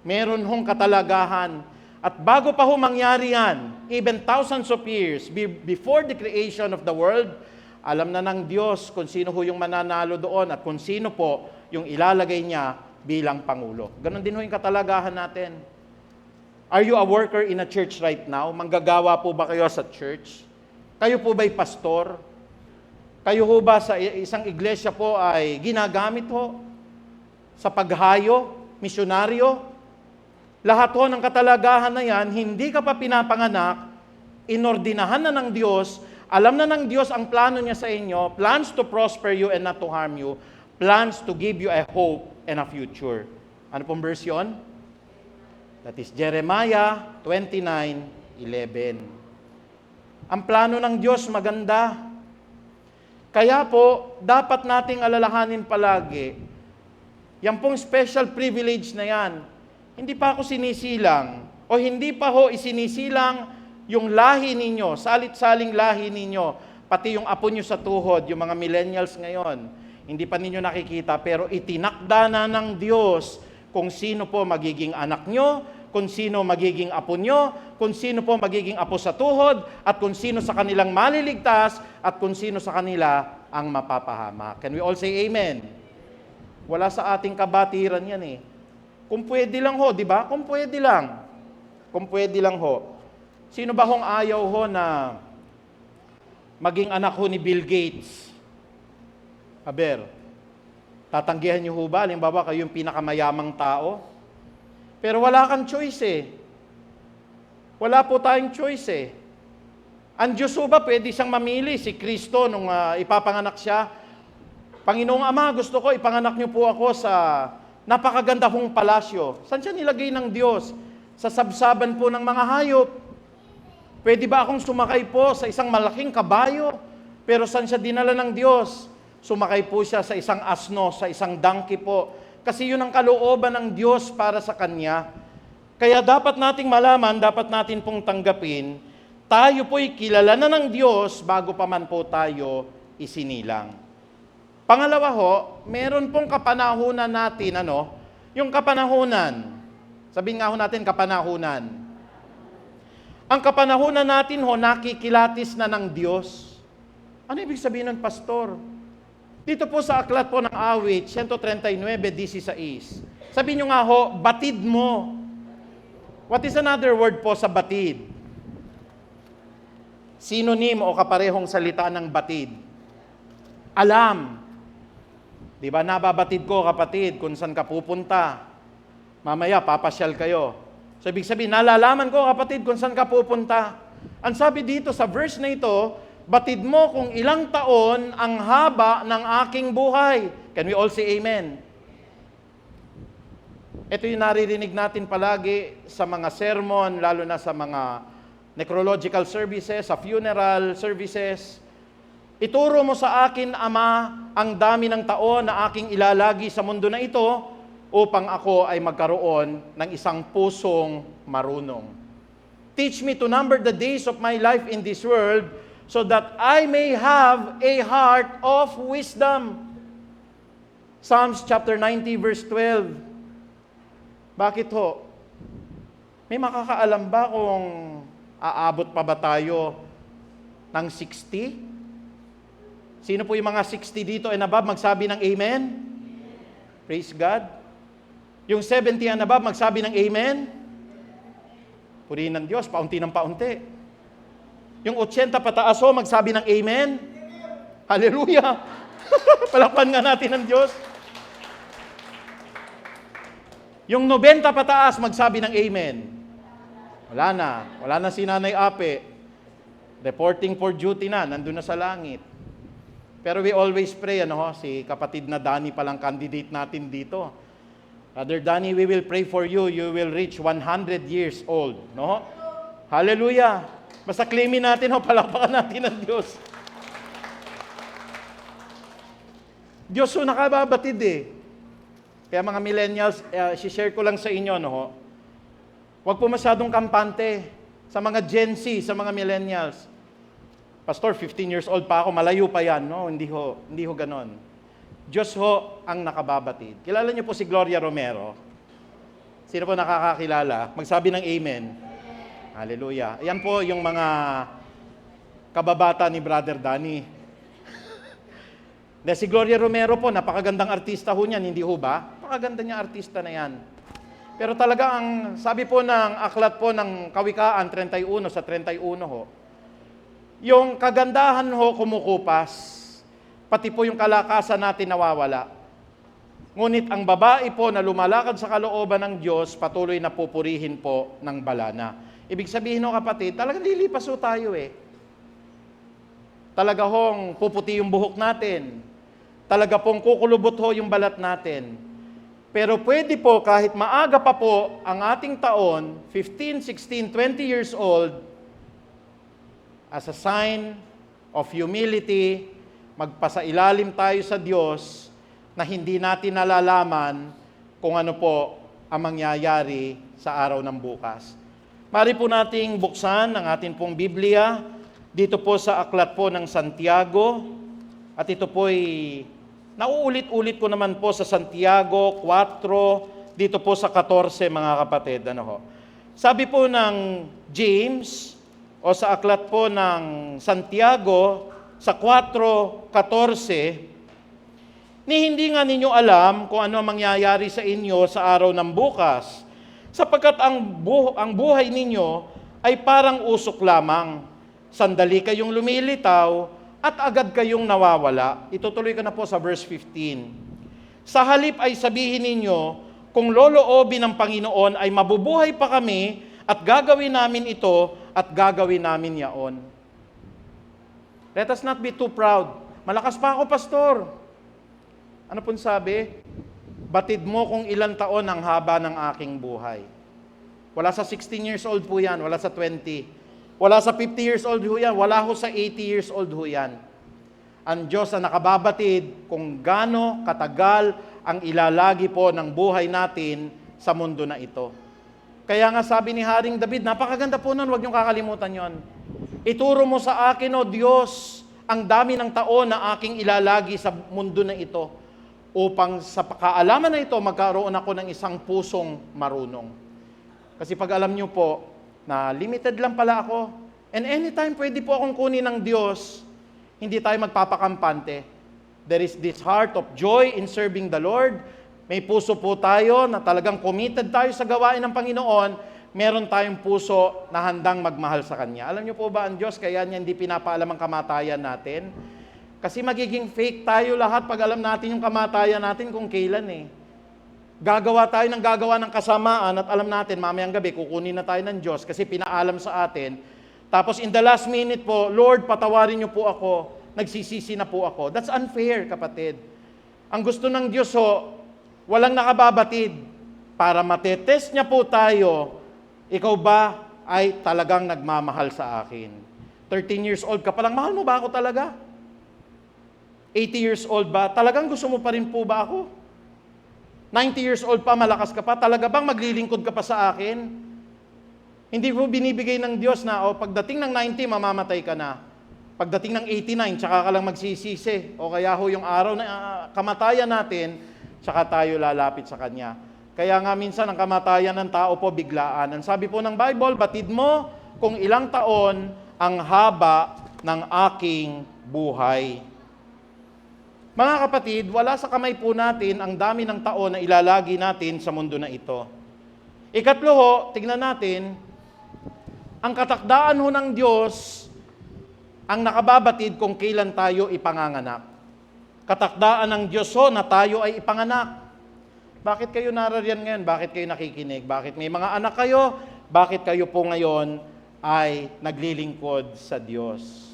C: Meron katalagahan. At bago pa mangyari yan, even thousands of years before the creation of the world, alam na ng Diyos kung sino yung mananalo doon at kung sino po yung ilalagay niya bilang Pangulo. Ganon din yung katalagahan natin. Are you a worker in a church right now? Manggagawa po ba kayo sa church? Kayo po ba'y pastor? Kayo ba sa isang iglesia po ay ginagamit sa paghayo, misyonaryo? Lahat ng katalagahan na yan, hindi ka pa pinapanganak, inordinahan na ng Diyos, alam na ng Diyos ang plano niya sa inyo, plans to prosper you and not to harm you, plans to give you a hope and a future. Ano pong verse yun? That is Jeremiah 29:11. Ang plano ng Diyos maganda. Kaya po, dapat nating alalahanin palagi, yan pong special privilege na yan, hindi pa ako sinisilang, o hindi pa isinisilang yung lahi ninyo, salit-saling lahi ninyo, pati yung apo nyo sa tuhod, yung mga millennials ngayon, hindi pa ninyo nakikita, pero itinakda na ng Diyos kung sino po magiging anak nyo, kung sino magiging apo nyo, kung sino po magiging apo sa tuhod, at kung sino sa kanilang maliligtas, at kung sino sa kanila ang mapapahamak. Can we all say amen? Wala sa ating kabatiran yan Kung pwede lang di ba? Kung pwede lang. kung pwede lang ho, sino ba hong ayaw ho na maging anak ho ni Bill Gates? Aber, tatanggihan niyo ho ba? Halimbawa, kayo yung pinakamayamang tao? Pero wala kang choice eh. Wala po tayong choice eh. Ang Diyos ho ba, pwede siyang mamili, si Kristo, nung ipapanganak siya. Panginoong Ama, gusto ko, ipanganak niyo po ako sa napakaganda hong palasyo. Saan siya nilagay ng Diyos? Sa sabsaban po ng mga hayop. Pwede ba akong sumakay po sa isang malaking kabayo? Pero saan siya dinala ng Diyos? Sumakay po siya sa isang asno, sa isang donkey po. Kasi yun ang kalooban ng Diyos para sa Kanya. Kaya dapat nating malaman, dapat natin pong tanggapin, tayo po'y kilala na ng Diyos bago pa man po tayo isinilang. Pangalawa ho, meron pong kapanahunan natin, yung kapanahunan. Sabihin nga ho natin, kapanahunan. Ang kapanahunan natin ho, nakikilatis na ng Diyos. Ano ibig sabihin ng pastor? Dito po sa aklat po ng awit, 139:16. Sabihin nyo nga ho, batid mo. What is another word po sa batid? Synonym o kaparehong salita ng batid. Alam. Di ba, nababatid ko kapatid kung saan ka pupunta. Mamaya, papasyal kayo. So, ibig sabihin, nalalaman ko kapatid kung saan ka pupunta. Ang sabi dito sa verse na ito, batid mo kung ilang taon ang haba ng aking buhay. Can we all say amen? Ito yung naririnig natin palagi sa mga sermon, lalo na sa mga necrological services, sa funeral services. Ituro mo sa akin, Ama, ang dami ng taon na aking ilalagi sa mundo na ito upang ako ay magkaroon ng isang pusong marunong. Teach me to number the days of my life in this world so that I may have a heart of wisdom. Psalms chapter 90 verse 12. Bakit ho? May makakaalam ba kung aabot pa ba tayo ng 60? Sino po yung mga 60 dito and above magsabi ng amen? Praise God. Yung 70 and above magsabi ng amen? Purihin ng Diyos, paunti ng paunti. Yung 80 pataas ho, magsabi ng amen? Hallelujah! Palakpan nga natin ng Diyos. Yung 90 pataas, magsabi ng amen. Wala na si Nanay Ape. Reporting for duty na, nandun na sa langit. Pero we always pray, si kapatid na Danny palang candidate natin dito. Brother Danny, we will pray for you. You will reach 100 years old. No? Hallelujah! Basta claimin natin, palakpakan natin ng Diyos. Diyos ho nakababatid eh. Kaya mga millennials, share ko lang sa inyo, huwag po masyadong kampante sa mga Gen Z, sa mga millennials. Pastor, 15 years old pa ako, malayo pa yan. No, hindi ho ganon. Diyos ho ang nakababatid. Kilala niyo po si Gloria Romero? Sino po nakakakilala? Magsabi ng amen. Hallelujah. Ayan po yung mga kababata ni Brother Danny. Si Gloria Romero po, napakagandang artista ho niyan, hindi ho ba? Napakaganda niya artista na yan. Pero talaga ang sabi po ng aklat po ng Kawikaan 31 sa 31 ho, yung kagandahan ho kumukupas, pati po yung kalakasan natin nawawala. Ngunit ang babae po na lumalakad sa kalooban ng Diyos, patuloy na pupurihin po ng balana. Ibig sabihin ho kapatid, talagang lilipas ho tayo eh. Talaga hong puputi yung buhok natin. Talaga pong kukulubot ho yung balat natin. Pero pwede po kahit maaga pa po ang ating taon, 15, 16, 20 years old, as a sign of humility, magpasailalim tayo sa Diyos na hindi natin nalalaman kung ano po ang mangyayari sa araw ng bukas. Mari po nating buksan ang ating pong Biblia dito po sa aklat po ng Santiago, at ito po'y nauulit-ulit ko naman po sa Santiago 4, dito po sa 14 mga kapatid. Sabi po ng James, o sa aklat po ng Santiago, sa 4:14, ni hindi nga ninyo alam kung ano ang mangyayari sa inyo sa araw ng bukas, Sapagkat ang buhay ninyo ay parang usok lamang. Sandali kayong lumilitaw at agad kayong nawawala. Itutuloy ko na po sa verse 15. Sa halip ay sabihin ninyo, kung loloobin ng Panginoon ay mabubuhay pa kami at gagawin namin ito at gagawin namin yaon. Let us not be too proud. Malakas pa ako, pastor. Ano pong sabi? Batid mo kung ilang taon ang haba ng aking buhay. Wala sa 16 years old po yan, wala sa 20. Wala sa 50 years old ho yan, wala ho sa 80 years old ho yan. Ang Diyos ang nakababatid kung gaano katagal ang ilalagi po ng buhay natin sa mundo na ito. Kaya nga sabi ni Haring David, napakaganda po nun, huwag niyong kakalimutan yon. Ituro mo sa akin, O Diyos, ang dami ng taon na aking ilalagi sa mundo na ito, upang sa kaalaman na ito, magkaroon ako ng isang pusong marunong. Kasi pag alam niyo po, na limited lang pala ako, and anytime pwede po akong kunin ng Diyos, hindi tayo magpapakampante. There is this heart of joy in serving the Lord. May puso po tayo na talagang committed tayo sa gawain ng Panginoon. Meron tayong puso na handang magmahal sa Kanya. Alam niyo po ba ang Diyos, kaya niya hindi pinapaalam ang kamatayan natin? Kasi magiging fake tayo lahat pag alam natin yung kamatayan natin kung kailan eh. Gagawa tayo ng gagawa ng kasamaan at alam natin, mamayang gabi, kukunin na tayo ng Diyos kasi pinaalam sa atin. Tapos in the last minute po, Lord, patawarin niyo po ako. Nagsisisi na po ako. That's unfair, kapatid. Ang gusto ng Diyos walang nakababatid. Para matetest niya po tayo, ikaw ba ay talagang nagmamahal sa akin? 13 years old ka pa lang, mahal mo ba ako talaga? 80 years old ba? Talagang gusto mo pa rin po ba ako? 90 years old pa, malakas ka pa, talaga bang maglilingkod ka pa sa akin? Hindi po binibigay ng Diyos na, pagdating ng 90, mamamatay ka na. Pagdating ng 89, tsaka ka lang magsisisi. O kaya yung araw na kamatayan natin, tsaka tayo lalapit sa Kanya. Kaya nga minsan, ang kamatayan ng tao po biglaan. Ang sabi po ng Bible, batid mo kung ilang taon ang haba ng aking buhay. Mga kapatid, wala sa kamay po natin ang dami ng taon na ilalagi natin sa mundo na ito. Ikatlo tignan natin, ang katakdaan ng Diyos ang nakababatid kung kailan tayo ipanganganak. Katakdaan ng Diyos na tayo ay ipanganak. Bakit kayo narariyan ngayon? Bakit kayo nakikinig? Bakit may mga anak kayo? Bakit kayo po ngayon ay naglilingkod sa Diyos?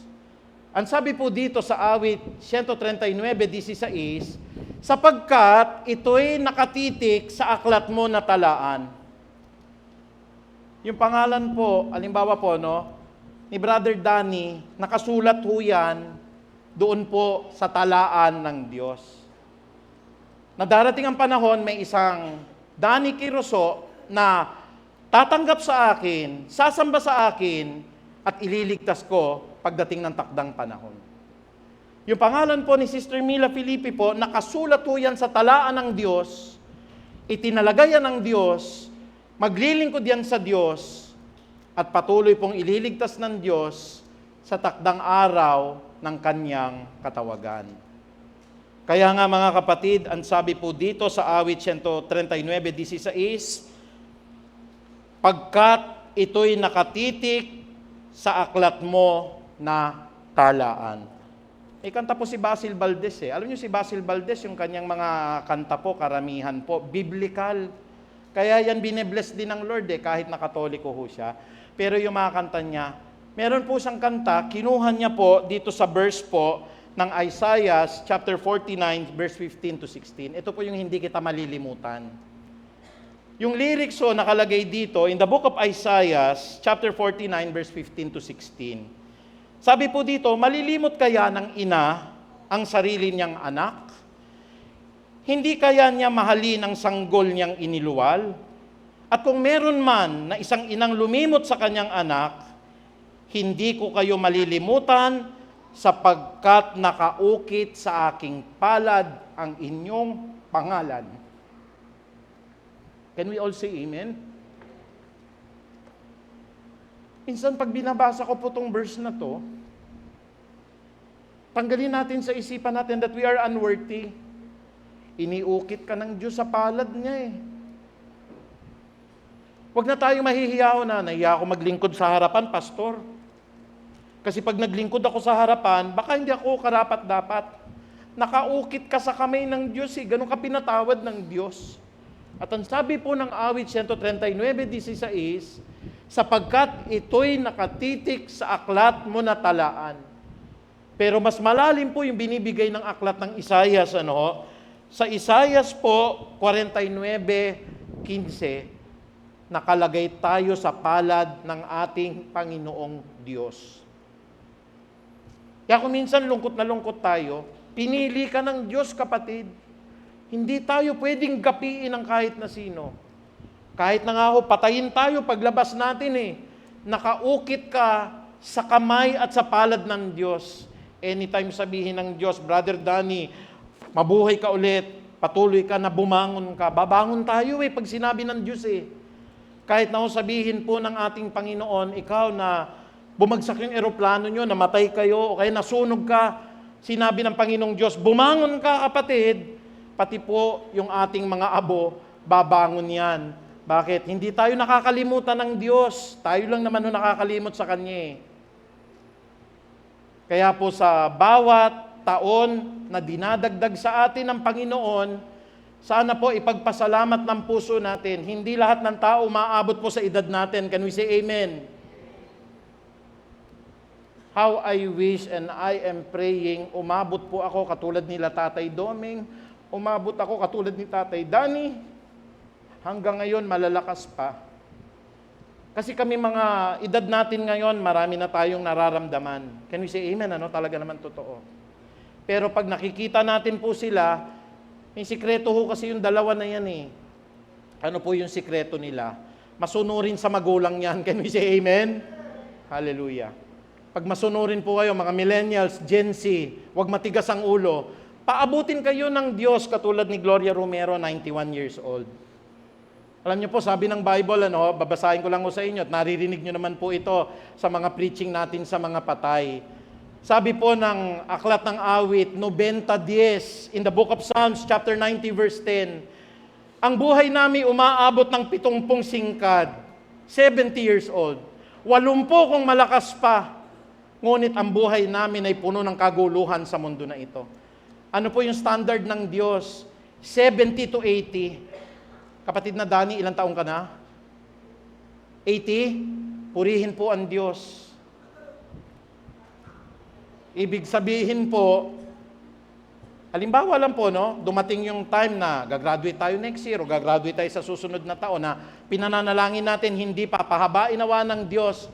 C: Ang sabi po dito sa awit 139:16, sapagkat ito'y nakatitik sa aklat mo na talaan. Yung pangalan po, alimbawa po, ni Brother Danny, nakasulat ho yan doon po sa talaan ng Diyos. Na darating ang panahon, may isang Danny Quiroso na tatanggap sa akin, sasamba sa akin, at ililigtas ko pagdating ng takdang panahon. Yung pangalan po ni Sister Mila Felipe po, nakasulat po yan sa talaan ng Diyos, itinalagay yan ng Diyos, maglilingkod yan sa Diyos, at patuloy pong ililigtas ng Diyos sa takdang araw ng Kanyang katawagan. Kaya nga mga kapatid, ang sabi po dito sa awit 139:16, pagkat ito'y nakatitik sa aklat mo na talaan. May kanta po si Basil Valdez Alam niyo si Basil Valdez, yung kanyang mga kanta po, karamihan po, biblical. Kaya yan binibless din ng Lord kahit nakatoliko ho siya. Pero yung mga kanta niya, meron po siyang kanta, kinuha niya po dito sa verse po ng Isaiah chapter 49, verse 15 to 16. Ito po yung hindi kita malilimutan. Yung lyrics nakalagay dito in the book of Isaiah, chapter 49, verse 15 to 16. Sabi po dito, malilimot kaya ng ina ang sarili niyang anak? Hindi kaya niya mahalin ang sanggol niyang iniluwal? At kung meron man na isang inang lumimot sa kanyang anak, hindi ko kayo malilimutan sapagkat nakaukit sa aking palad ang inyong pangalan. Can we all say amen? Minsan pag binabasa ko po itong verse na to, tanggalin natin sa isipan natin that we are unworthy. Iniukit ka ng Diyos sa palad niya Huwag na tayong mahihiyaw na, nahiya ako maglingkod sa harapan, pastor. Kasi pag naglingkod ako sa harapan, baka hindi ako karapat-dapat. Nakaukit ka sa kamay ng Diyos ganun ka pinatawad ng Diyos. At ang sabi po ng awit 139:16, sapagkat ito'y nakatitik sa aklat mo na talaan. Pero mas malalim po yung binibigay ng aklat ng Isaias. Sa Isaias po, 49:15, nakalagay tayo sa palad ng ating Panginoong Diyos. Kaya kung minsan lungkot na lungkot tayo, pinili ka ng Diyos, kapatid. Hindi tayo pwedeng gapiin ng kahit na sino. Kahit na nga patayin tayo paglabas natin nakaukit ka sa kamay at sa palad ng Diyos. Anytime sabihin ng Diyos, Brother Danny, mabuhay ka ulit, patuloy ka na bumangon ka. Babangon tayo pag sinabi ng Diyos Kahit na sabihin po ng ating Panginoon, ikaw na bumagsak yung eroplano nyo, namatay kayo, o kaya nasunog ka, sinabi ng Panginoong Diyos, bumangon ka, kapatid, pati po yung ating mga abo, babangon yan. Bakit? Hindi tayo nakakalimutan ng Diyos. Tayo lang naman nakakalimot sa Kanya Kaya po sa bawat taon na dinadagdag sa atin ng Panginoon, sana po ipagpasalamat ng puso natin. Hindi lahat ng tao maabot po sa edad natin. Can we say amen? How I wish and I am praying, umabot po ako katulad nila Tatay Doming, umabot ako katulad ni Tatay Danny, hanggang ngayon malalakas pa. Kasi kami mga edad natin ngayon, marami na tayong nararamdaman. Can we say amen? Talaga naman totoo. Pero pag nakikita natin po sila, may sikreto kasi yung dalawa na yan Ano po yung sikreto nila? Masunurin sa magulang yan. Can we say amen? Hallelujah. Pag masunurin po kayo, mga millennials, Gen Z, huwag matigas ang ulo. Paabutin kayo ng Diyos katulad ni Gloria Romero, 91 years old. Alam niyo po, sabi ng Bible, babasahin ko lang sa inyo at naririnig niyo naman po ito sa mga preaching natin sa mga patay. Sabi po ng aklat ng awit, 90:10, in the book of Psalms, chapter 90, verse 10, ang buhay namin umaabot ng 70 singkad, 70 years old. 80 kung malakas pa, ngunit ang buhay namin ay puno ng kaguluhan sa mundo na ito. Ano po yung standard ng Diyos? 70 to 80. Kapatid na Danny, ilang taong ka na? 80? Purihin po ang Diyos. Ibig sabihin po, halimbawa lang po, dumating yung time na gagraduate tayo next year o gagraduate tayo sa susunod na taon na pinananalangin natin, hindi papahabain nawa ng Diyos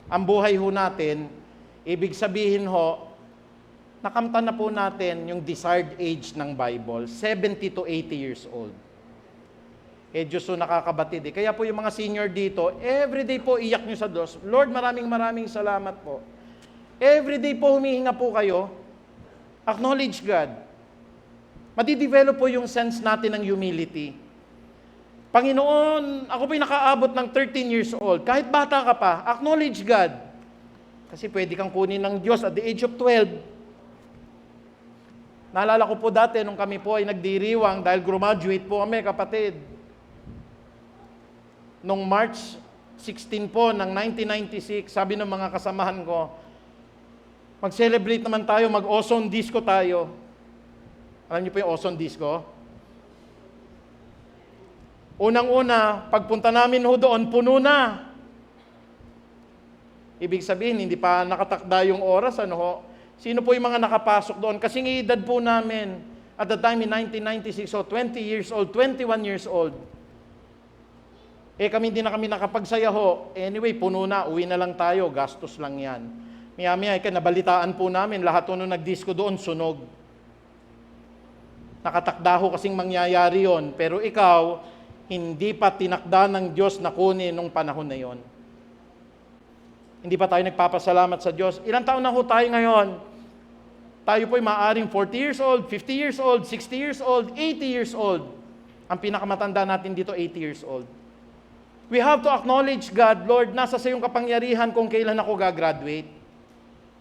C: ang buhay ho natin. Ibig sabihin nakamtan na po natin yung desired age ng Bible, 70 to 80 years old. Diyos nakakabatid Kaya po yung mga senior dito, everyday po iyak nyo sa Diyos, Lord, maraming salamat po. Everyday po humihinga po kayo, acknowledge God. Madidevelop po yung sense natin ng humility. Panginoon, ako po'y nakaabot ng 13 years old. Kahit bata ka pa, acknowledge God. Kasi pwede kang kunin ng Diyos at the age of 12. Naalala ko po dati, nung kami po ay nagdiriwang dahil graduate po kami, kapatid. Nung March 16 po ng 1996, sabi ng mga kasamahan ko, mag-celebrate naman tayo, mag-ozone disco tayo. Alam niyo po yung ozone disco? Unang-una, pagpunta namin doon, puno na. Ibig sabihin, hindi pa nakatakda yung oras, Sino po yung mga nakapasok doon? Kasi ng edad po namin, at the time in 1996, so 20 years old, 21 years old. Kami hindi na kami nakapagsaya Anyway, puno na, uwi na lang tayo, gastos lang yan. Maya-maya, nabalitaan po namin, lahat nung nag-disco doon, sunog. Nakatakda kasing mangyayari yon, pero ikaw, hindi pa tinakda ng Diyos na kunin nung panahon na yon. Hindi pa tayo nagpapasalamat sa Diyos. Ilang taon na tayo ngayon? Tayo po'y maaaring 40 years old, 50 years old, 60 years old, 80 years old. Ang pinakamatanda natin dito, 80 years old. We have to acknowledge God, Lord, nasa sa iyong kapangyarihan kung kailan ako gagraduate.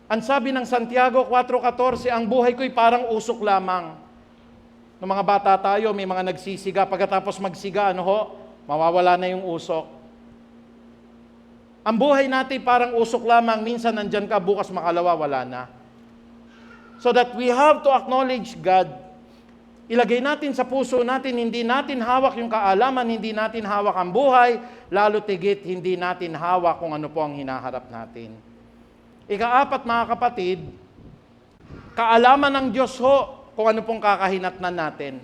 C: Ang sabi ng Santiago 4:14, ang buhay ko'y parang usok lamang. Nung mga bata tayo, may mga nagsisiga. Pagkatapos magsiga, mawawala na yung usok. Ang buhay natin parang usok lamang, minsan nandyan ka, bukas makalawa, wala na. So that we have to acknowledge God. Ilagay natin sa puso natin, hindi natin hawak yung kaalaman, hindi natin hawak ang buhay, lalo tigit, hindi natin hawak kung ano po ang hinaharap natin. Ika-apat, mga kapatid, kaalaman ng Diyos ho kung ano pong kakahinatnan natin.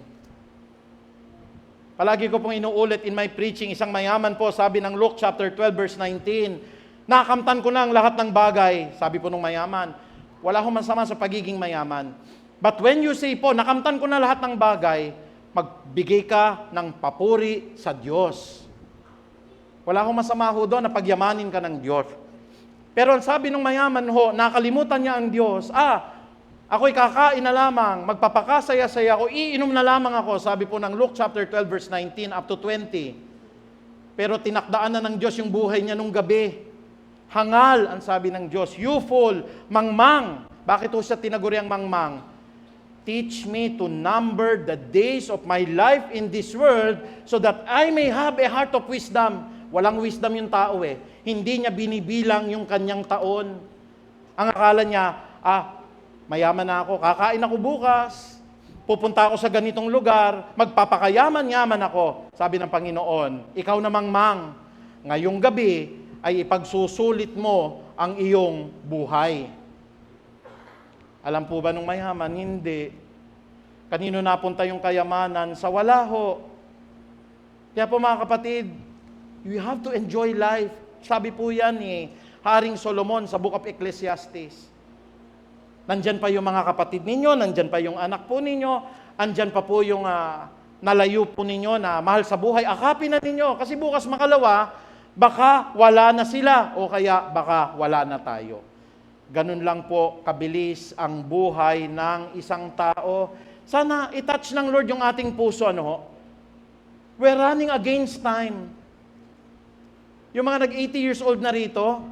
C: Palagi ko pong inuulit in my preaching, isang mayaman po, sabi ng Luke chapter 12 verse 19, nakamtan ko na ang lahat ng bagay, sabi po ng mayaman, wala akong masama sa pagiging mayaman. But when you say po, nakamtan ko na lahat ng bagay, magbigay ka ng papuri sa Diyos. Wala akong masama ho doon na pagyamanin ka ng Diyos. Pero ang sabi ng mayaman ho, nakalimutan niya ang Diyos, ako'y kakain na lamang, magpapakasaya-saya ako, iinom na lamang ako, sabi po ng Luke chapter 12 verse 19 up to 20. Pero tinakdaan na ng Diyos yung buhay niya nung gabi. Hangal, ang sabi ng Diyos, youthful, mangmang. Bakit po siya tinaguriang mangmang? Teach me to number the days of my life in this world so that I may have a heart of wisdom. Walang wisdom yung tao eh. Hindi niya binibilang yung kanyang taon. Ang akala niya, mayaman na ako, kakain ako bukas, pupunta ako sa ganitong lugar, magpapakayaman-yaman ako. Sabi ng Panginoon, ikaw namang mang, ngayong gabi ay ipagsusulit mo ang iyong buhay. Alam po ba nung mayaman? Hindi. Kanino napunta yung kayamanan? Sa wala ho. Kaya po mga kapatid, you have to enjoy life. Sabi po yan Haring Solomon sa Book of Ecclesiastes. Nandyan pa yung mga kapatid ninyo, nandyan pa yung anak po ninyo, andyan pa po yung nalayo po ninyo na mahal sa buhay. Akapin na ninyo kasi bukas makalawa, baka wala na sila o kaya baka wala na tayo. Ganun lang po kabilis ang buhay ng isang tao. Sana itouch ng Lord yung ating puso. We're running against time. Yung mga nag-80 years old na rito,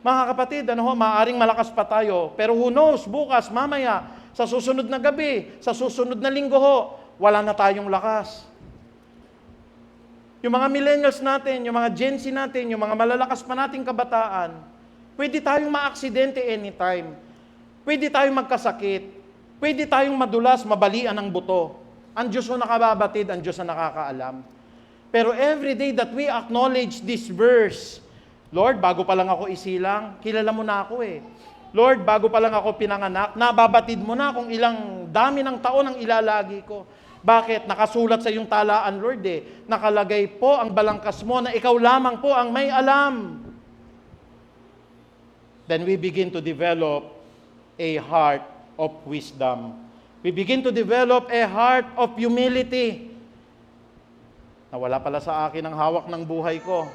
C: mga kapatid, maaring malakas pa tayo. Pero who knows, bukas, mamaya, sa susunod na gabi, sa susunod na linggo wala na tayong lakas. Yung mga millennials natin, yung mga Gen Z natin, yung mga malalakas pa nating kabataan, pwede tayong maaksidente anytime. Pwede tayong magkasakit. Pwede tayong madulas, mabalian ng buto. Ang Diyos ang nakababatid, ang Diyos ang nakakaalam. Pero every day that we acknowledge this verse, Lord, bago pa lang ako isilang, kilala mo na ako eh. Lord, bago pa lang ako pinanganak, nababatid mo na kung ilang dami ng taon ang ilalagi ko. Bakit? Nakasulat sa iyong talaan, Lord eh. Nakalagay po ang balangkas mo na ikaw lamang po ang may alam. Then we begin to develop a heart of wisdom. We begin to develop a heart of humility. Nawala pala sa akin ang hawak ng buhay ko.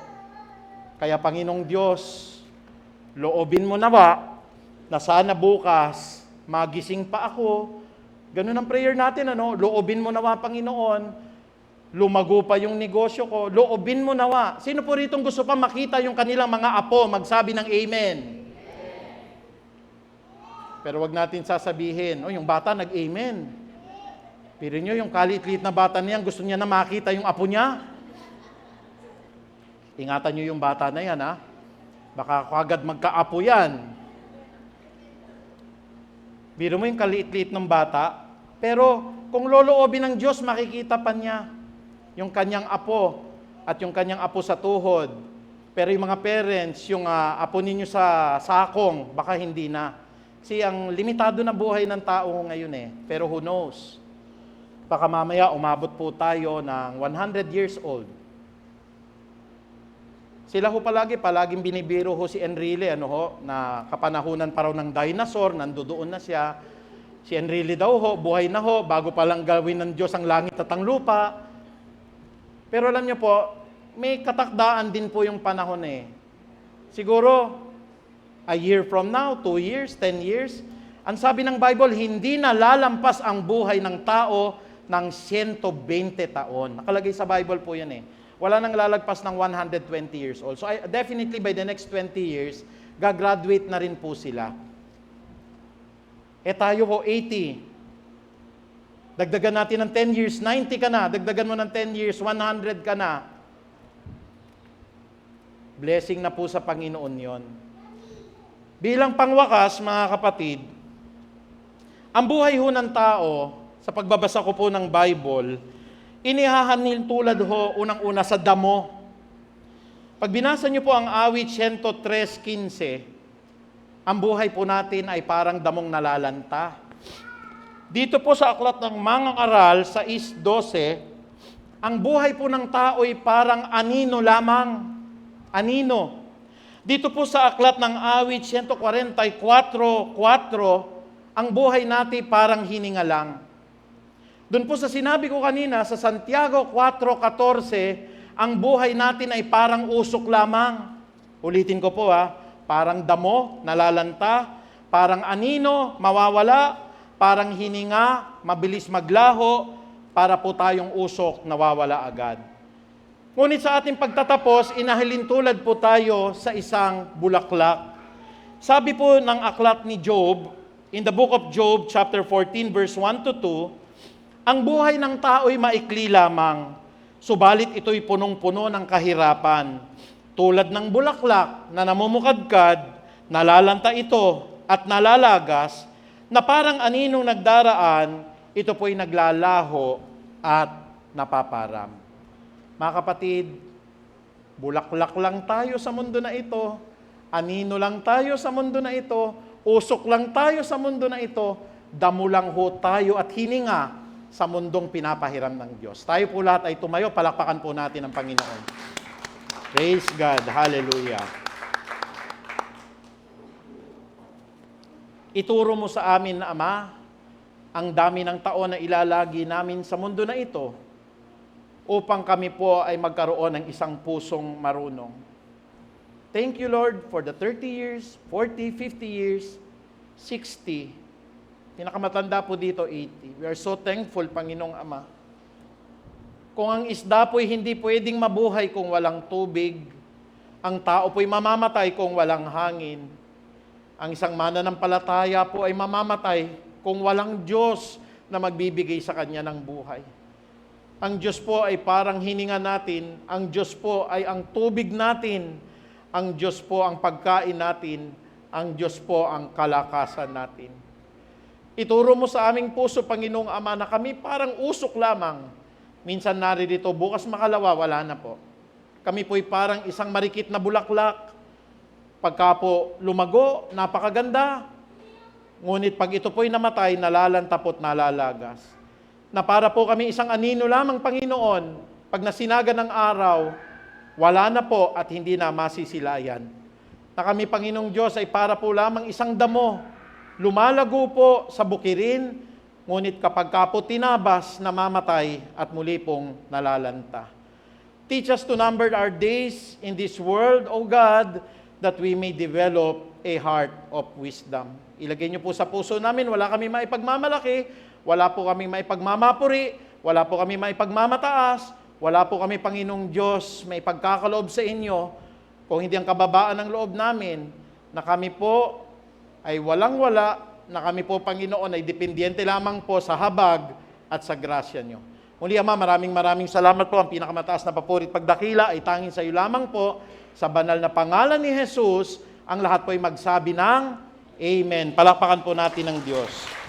C: Kaya Panginoong Diyos, loobin mo nawa na sana bukas magising pa ako. Ganun ang prayer natin, Loobin mo nawa, Panginoon, lumago pa yung negosyo ko. Loobin mo nawa. Sino po rito gusto pa makita yung kanilang mga apo magsabi ng amen? Pero wag natin sasabihin, yung bata nag-amen. Pero nyo, yung kalit-lit na bata niyan, gusto niya na makita yung apo niya. Ingatan nyo yung bata na yan, Baka kagad magka-apo yan. Biro mo yung kaliit-liit ng bata, pero kung loloobin ng Diyos, makikita pa niya yung kanyang apo at yung kanyang apo sa tuhod. Pero yung mga parents, yung apo ninyo sa sakong, baka hindi na. Kasi ang limitado na buhay ng tao ngayon Pero who knows? Baka mamaya umabot po tayo ng 100 years old. Sila palaging binibiro si Enrile, na kapanahunan pa raw ng dinosaur, nandoon na siya. Si Enrile daw buhay na bago pa lang gawin ng Diyos ang langit at ang lupa. Pero alam niyo po, may katakdaan din po yung panahon Siguro, a year from now, 2 years, 10 years, ang sabi ng Bible, hindi na lalampas ang buhay ng tao ng 120 taon. Nakalagay sa Bible po yan Wala nang lalagpas ng 120 years old. So definitely by the next 20 years, gagraduate na rin po sila. Tayo 80. Dagdagan natin ng 10 years, 90 ka na. Dagdagan mo ng 10 years, 100 ka na. Blessing na po sa Panginoon yon. Bilang pangwakas, mga kapatid, ang buhay ho ng tao, sa pagbabasa ko po ng Bible, inihahanil tulad ho unang-una sa damo. Pag binasa niyo po ang awit 103:15, ang buhay po natin ay parang damong nalalanta. Dito po sa aklat ng mga aral sa 6:12, ang buhay po ng tao ay parang anino lamang. Anino. Dito po sa aklat ng awit 144:4, ang buhay natin parang hininga lang. Doon po sa sinabi ko kanina, sa Santiago 4:14, ang buhay natin ay parang usok lamang. Ulitin ko po parang damo, nalalanta, parang anino, mawawala, parang hininga, mabilis maglaho, para po tayong usok, nawawala agad. Ngunit sa ating pagtatapos, inahilintulad po tayo sa isang bulaklak. Sabi po ng aklat ni Job, in the book of Job, chapter 14, verse 1-2, ang buhay ng tao'y maikli lamang, subalit ito'y punong-puno ng kahirapan. Tulad ng bulaklak na namumukadkad, nalalanta ito at nalalagas, na parang aninong nagdaraan, ito po'y naglalaho at napaparam. Mga kapatid, bulaklak lang tayo sa mundo na ito, anino lang tayo sa mundo na ito, usok lang tayo sa mundo na ito, damo lang ho tayo at hininga sa mundong pinapahiram ng Diyos. Tayo po lahat ay tumayo, palakpakan po natin ang Panginoon. Praise God, hallelujah. Ituro mo sa amin, Ama, ang dami ng taon na ilalagi namin sa mundo na ito upang kami po ay magkaroon ng isang pusong marunong. Thank you, Lord, for the 30 years, 40, 50 years, 60. Pinakamatanda po dito, 80. We are so thankful, Panginoong Ama. Kung ang isda po'y hindi pwedeng mabuhay kung walang tubig, ang tao po'y mamamatay kung walang hangin. Ang isang mananampalataya po ay mamamatay kung walang Diyos na magbibigay sa kanya ng buhay. Ang Diyos po ay parang hininga natin, ang Diyos po ay ang tubig natin, ang Diyos po ang pagkain natin, ang Diyos po ang kalakasan natin. Ituro mo sa aming puso, Panginoong Ama, na kami parang usok lamang. Minsan naririto, bukas makalawa, wala na po. Kami po'y parang isang marikit na bulaklak. Pagka po lumago, napakaganda. Ngunit pag ito po'y namatay, nalalantapot, nalalagas. Na para po kami isang anino lamang, Panginoon, pag nasinaga ng araw, wala na po at hindi na masisilayan. Na kami, Panginoong Diyos, ay para po lamang isang damo. Lumalago po sa bukirin, ngunit kapag kapo tinabas, namamatay at muli pong nalalanta. Teach us to number our days in this world, O God, that we may develop a heart of wisdom. Ilagay niyo po sa puso namin, wala kami maipagmamalaki, wala po kami maipagmamapuri, wala po kami maipagmamataas, wala po kami, Panginoong Diyos, may pagkakaloob sa inyo, kung hindi ang kababaan ng loob namin, na kami po ay walang-wala, na kami po, Panginoon, ay dependiente lamang po sa habag at sa grasya niyo. Muli, Ama, maraming salamat po. Ang pinakamataas na papuri at pagdakila ay tanging sa iyo lamang po. Sa banal na pangalan ni Jesus, ang lahat po ay magsabi ng Amen. Palakpakan po natin ng Diyos.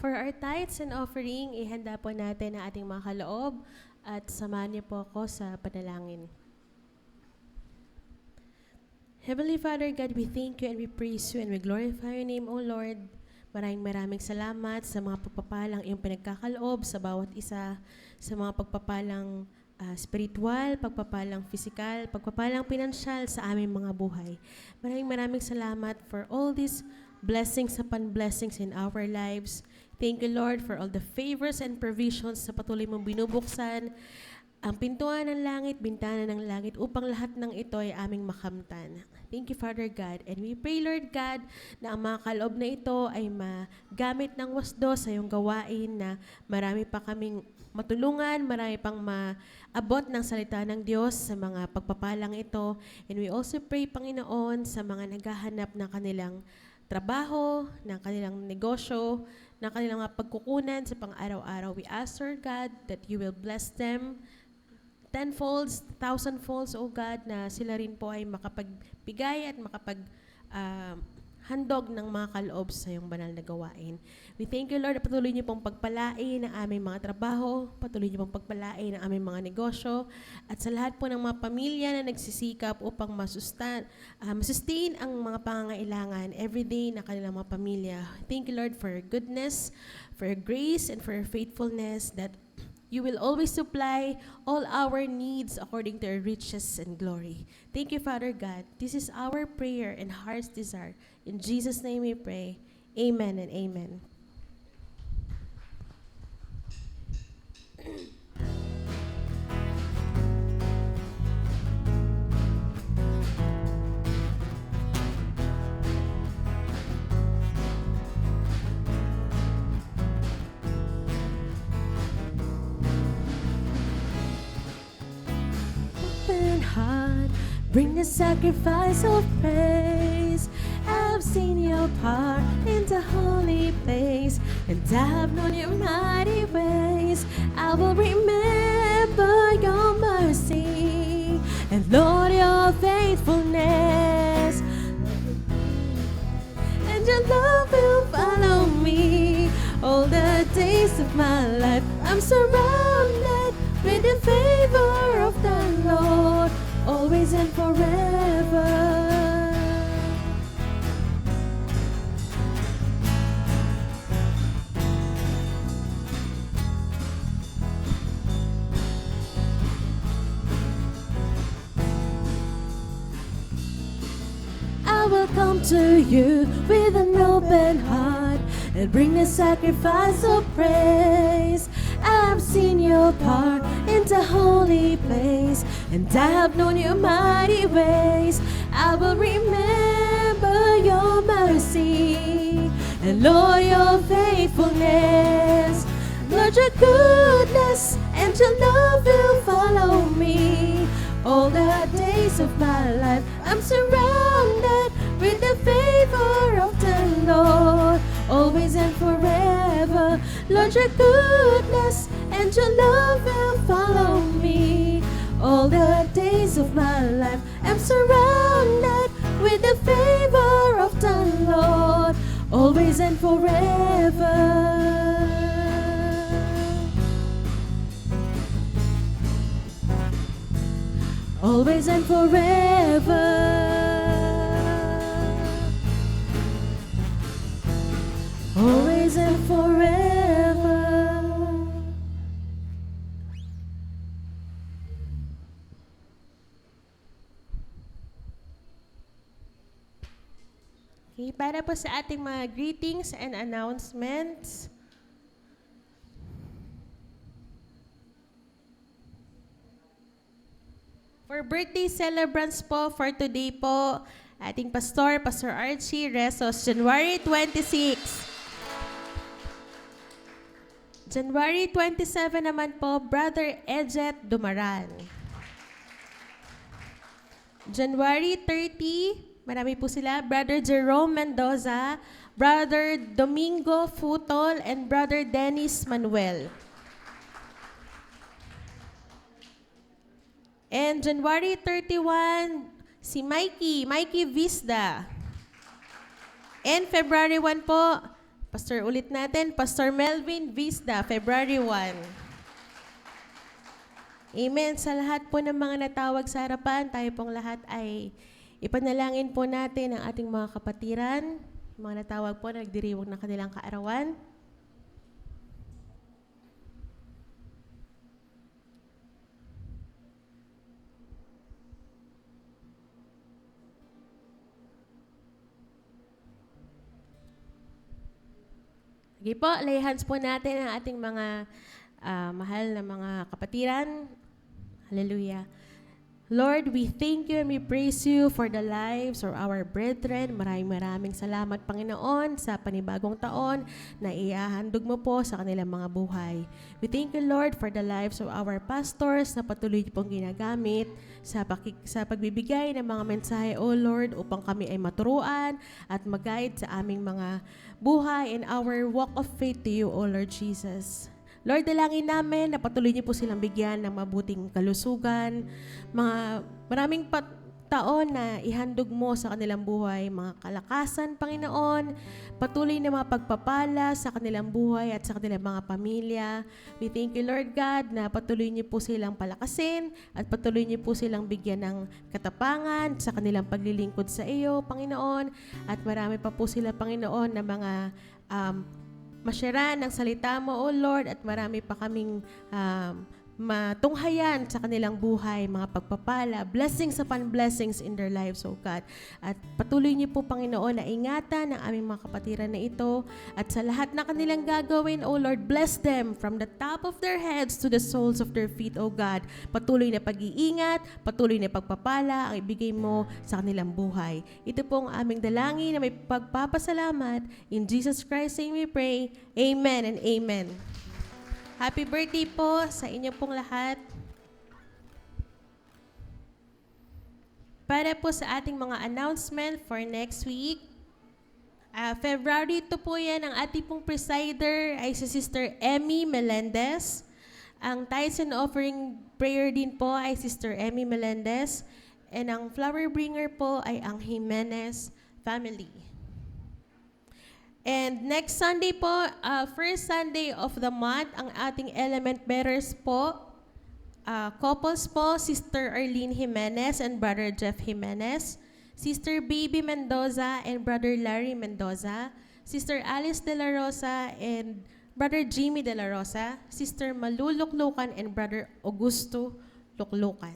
B: For our tithes and offering, ihanda po natin ang ating mga kaloob at samahan niyo po ako sa panalangin. Heavenly Father God, we thank you and we praise you and we glorify your name, O Lord. Maraming salamat sa mga pagpapalang iyong pinagkakaloob sa bawat isa, sa mga pagpapalang spiritual, pagpapalang physical, pagpapalang pinansyal sa aming mga buhay. Maraming salamat for all these blessings upon blessings in our lives. Thank you, Lord, for all the favors and provisions sa patuloy mong binubuksan, ang pintuan ng langit, bintana ng langit, upang lahat ng ito ay aming makamtan. Thank you, Father God. And we pray, Lord God, na ang mga kaloob na ito ay magamit ng wasdo sa iyong gawain, na marami pa kaming
A: matulungan, marami pang maabot ng salita ng Diyos sa mga pagpapalang ito. And we also pray, Panginoon, sa mga naghahanap ng kanilang trabaho, ng kanilang negosyo, ng kanilang mga pagkukunan sa pang-araw-araw. We ask, Lord God, that you will bless them tenfolds, thousandfolds, O God, na sila rin po ay makapagbigay at handog ng mga kaloob sa iyong banal na gawain. We thank you, Lord, na patuloy niyo pong pagpalain ang aming mga trabaho, patuloy niyo pong pagpalain ang aming mga negosyo, at sa lahat po ng mga pamilya na nagsisikap upang masustain ang mga pangangailangan everyday na kanilang mga pamilya. Thank you, Lord, for your goodness, for your grace, and for your faithfulness, that you will always supply all our needs according to your riches and glory. Thank you, Father God. This is our prayer and heart's desire. In Jesus' name we pray. Amen and amen.
B: Open heart, bring the sacrifice of praise. I've seen your power in the holy place, and I've known your mighty ways. I will remember your mercy, and Lord, your faithfulness. And your love will follow me all the days of my life. I'm surrounded with the favor of the Lord, always and forever. I will come to you with an open heart and bring a sacrifice of praise. I've seen your power in the holy place, and I have known your mighty ways. I will remember your mercy, and Lord, your faithfulness. Lord, your goodness and your love will follow me all the days of my life. I'm surrounded with the favor of the Lord, always and forever. Lord, your goodness and your love will follow me all the days of my life. I'm surrounded with the favor of the Lord, always and forever. Always and forever. Always and forever.
A: Okay, para po sa ating mga greetings and announcements. For birthday celebrants po for today po, ating pastor, Pastor Archie Resos, January 26. January 27 naman po, Brother Ejet Dumaran. January 30, marami po sila, Brother Jerome Mendoza, Brother Domingo Futol, and Brother Dennis Manuel. And January 31, si Mikey Visda. And February 1 po, Pastor ulit natin, Pastor Melvin Visda, February 1. Amen. Sa lahat po ng mga natawag sa harapan, tayo pong lahat ay ipanalangin po natin ang ating mga kapatiran, mga natawag po na nagdiriwang ng kanilang kaarawan. Sige po, lay hands po natin ang ating mga mahal na mga kapatiran. Hallelujah. Lord, we thank you and we praise you for the lives of our brethren. Maraming salamat, Panginoon, sa panibagong taon na iahandog mo po sa kanilang mga buhay. We thank you, Lord, for the lives of our pastors na patuloy pong ginagamit sa pagbibigay ng mga mensahe, O Lord, upang kami ay maturuan at mag-guide sa aming mga buhay and our walk of faith to you, O Lord Jesus. Lord, dalangin namin na patuloy niyo po silang bigyan ng mabuting kalusugan, maraming taon na ihandog mo sa kanilang buhay, mga kalakasan, Panginoon, patuloy na mga pagpapala sa kanilang buhay at sa kanilang mga pamilya. We thank you, Lord God, na patuloy niyo po silang palakasin at patuloy niyo po silang bigyan ng katapangan sa kanilang paglilingkod sa iyo, Panginoon, at marami pa po sila, Panginoon, na mga masyara ng salita mo, O Lord, at marami pa kaming matunghayan sa kanilang buhay, mga pagpapala, blessings upon blessings in their lives, O God. At patuloy niyo po, Panginoon, na ingatan ang aming mga kapatiran na ito at sa lahat na kanilang gagawin, O Lord, bless them from the top of their heads to the soles of their feet, O God. Patuloy na pag-iingat, patuloy na pagpapala ang ibigay mo sa kanilang buhay. Ito po ang aming dalangin na may pagpapasalamat. In Jesus Christ's name we pray. Amen and amen. Happy birthday po sa inyo pong lahat. Para po sa ating mga announcement for next week, February 2 po yan, ang ating pong presider ay si Sister Emmy Melendez. Ang tithes and offering prayer din po ay Sister Emmy Melendez. And ang flower bringer po ay ang Jimenez family. And next Sunday po, first Sunday of the month, ang ating element bearers po, couples po, Sister Arlene Jimenez and Brother Jeff Jimenez, Sister Baby Mendoza and Brother Larry Mendoza, Sister Alice De La Rosa and Brother Jimmy De La Rosa, Sister Malu Luklukan and Brother Augusto Luklukan.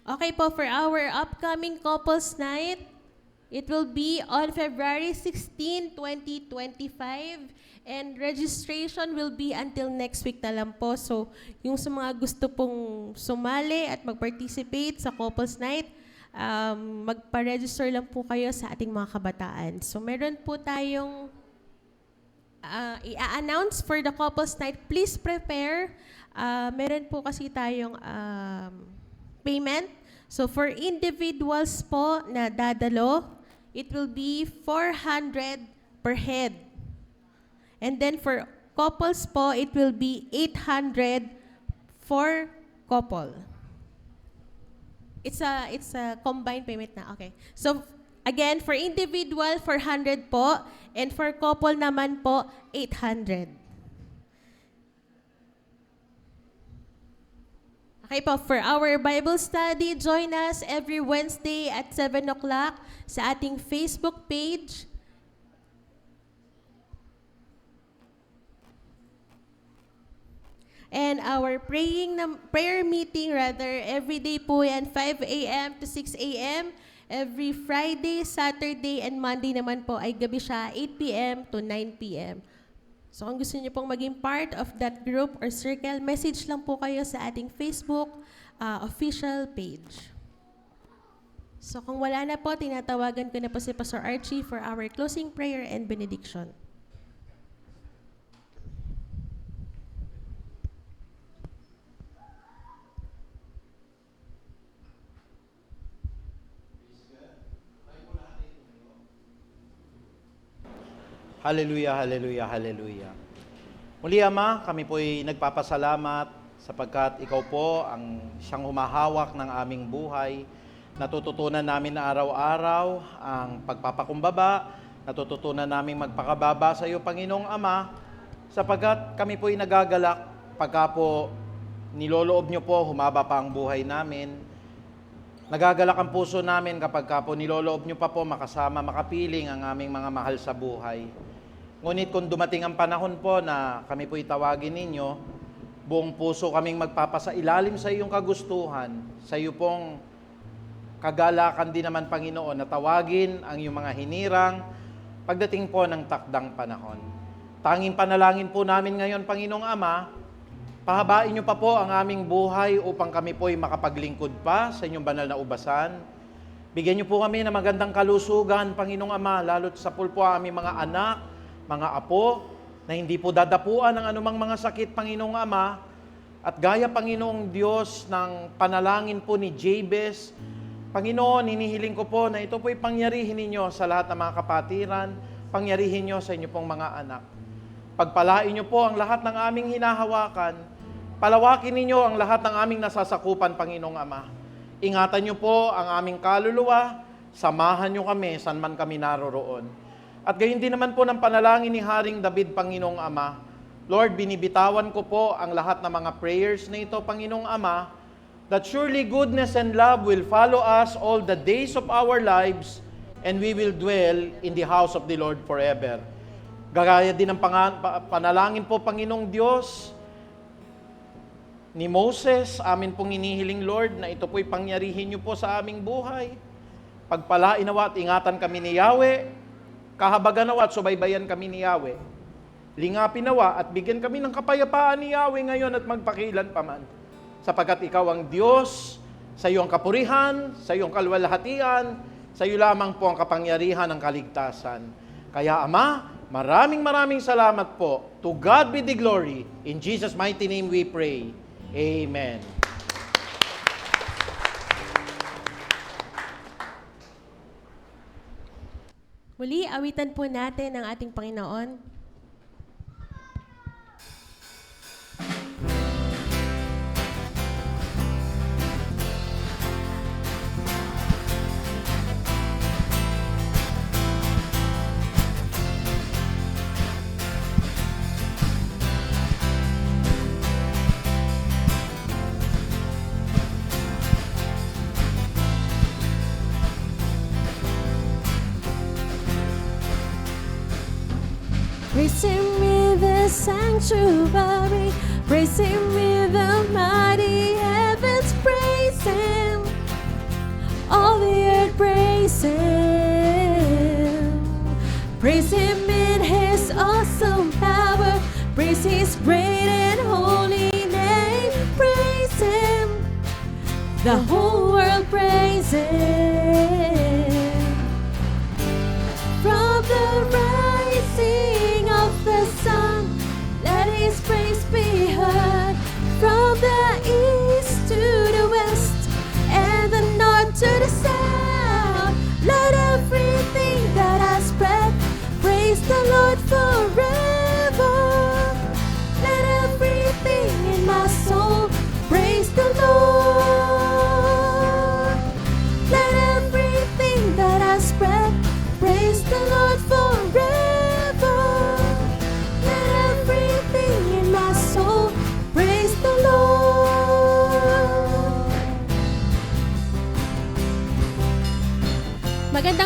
A: Okay po, for our upcoming couples night, it will be on February 16, 2025, and registration will be until next week na lang po. So, yung sa mga gusto pong sumali at mag-participate sa Couples Night, magpa-register lang po kayo sa ating mga kabataan. So, meron po tayong i-announce for the Couples Night. Please prepare. Meron po kasi tayong payment. So, for individuals po na dadalo, it will be 400 per head. And then for couples po, it will be 800 for couple. It's a combined payment na. Okay. So again, for individual 400 po, and for couple naman po 800. Okay po, for our Bible study, join us every Wednesday at 7 o'clock sa ating Facebook page. And our prayer meeting every day po yan, 5 a.m. to 6 a.m. Every Friday, Saturday, and Monday naman po ay gabi siya, 8 p.m. to 9 p.m. So kung gusto niyo pong maging part of that group or circle, message lang po kayo sa ating Facebook official page. So kung wala na po, tinatawagan ko na po si Pastor Archie for our closing prayer and benediction.
C: Hallelujah, hallelujah, hallelujah. Muli, Ama, kami po'y nagpapasalamat sapagkat Ikaw po ang siyang humahawak ng aming buhay. Natututunan namin na araw-araw ang pagpapakumbaba, natututunan namin magpakababa sa iyo, Panginoong Ama, sapagkat kami po'y nagagalak pagka po niloloob niyo po, humaba pa ang buhay namin. Nagagalak ang puso namin kapag po niloloob niyo pa po makasama, makapiling ang aming mga mahal sa buhay. Ngunit kung dumating ang panahon po na kami po'y tawagin ninyo, buong puso kaming magpapasailalim sa iyong kagustuhan, sa iyo pong kagalakan din naman, Panginoon, na tawagin ang iyong mga hinirang pagdating po ng takdang panahon. Tanging panalangin po namin ngayon, Panginoong Ama, Pahabain niyo pa po ang aming buhay upang kami po'y makapaglingkod pa sa inyong banal na ubasan. Bigyan niyo po kami ng magandang kalusugan, Panginoong Ama, lalo't sa po aming mga anak, mga apo, na hindi po dadapuan ng anumang mga sakit, Panginoong Ama. At gaya, Panginoong Diyos, ng panalangin po ni Jabez, Panginoon, hinihiling ko po na ito po'y pangyarihin ninyo sa lahat ng mga kapatiran, pangyarihin niyo sa inyo pong mga anak. Pagpalain niyo po ang lahat ng aming hinahawakan, palawakin ninyo ang lahat ng aming nasasakupan, Panginoong Ama. Ingatan niyo po ang aming kaluluwa, samahan niyo kami saan man kami naroroon. At gayon din naman po ng panalangin ni Haring David, Panginoong Ama. Lord, binibitawan ko po ang lahat ng mga prayers na ito, Panginoong Ama, that surely goodness and love will follow us all the days of our lives, and we will dwell in the house of the Lord forever. Gagaya din ng panalangin po, Panginoong Diyos, ni Moses, amin pong inihiling, Lord, na ito po'y pangyarihin niyo po sa aming buhay. Pagpalain nawa at ingatan kami ni Yahweh, kahabagan nawa at subaybayan kami ni Yahweh. Lingapin nawa at bigyan kami ng kapayapaan ni Yahweh ngayon at magpakilan paman. Sapagkat ikaw ang Diyos, sa iyo ang kapurihan, sa iyo ang kalwalhatian, sa iyo lamang po ang kapangyarihan ng kaligtasan. Kaya Ama, maraming salamat po. To God be the glory. In Jesus' mighty name we pray. Amen.
A: Muli, awitan po natin ang ating Panginoon.
B: Praise Him in the sanctuary, praise Him in the mighty heavens, praise Him, all the earth praise Him. Praise Him in His awesome power, praise His great and holy name, praise Him, the whole world praise Him. From the rising of the sun, let His praise be heard. From the east to the west, and the north to the south, let everything that has breath praise the Lord forever. Let everything in my soul praise the Lord. Let everything that has breath praise the Lord forever. Let everything in my soul praise the Lord.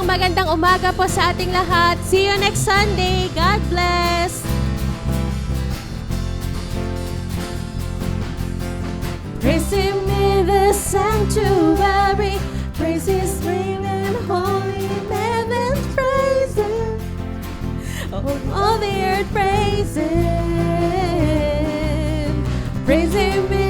A: Magandang umaga po sa ating lahat. See you next Sunday. God bless.
B: Praise Him in the sanctuary, praise His name and holy heavens, praise Him, all the earth praise Him. Praise Him in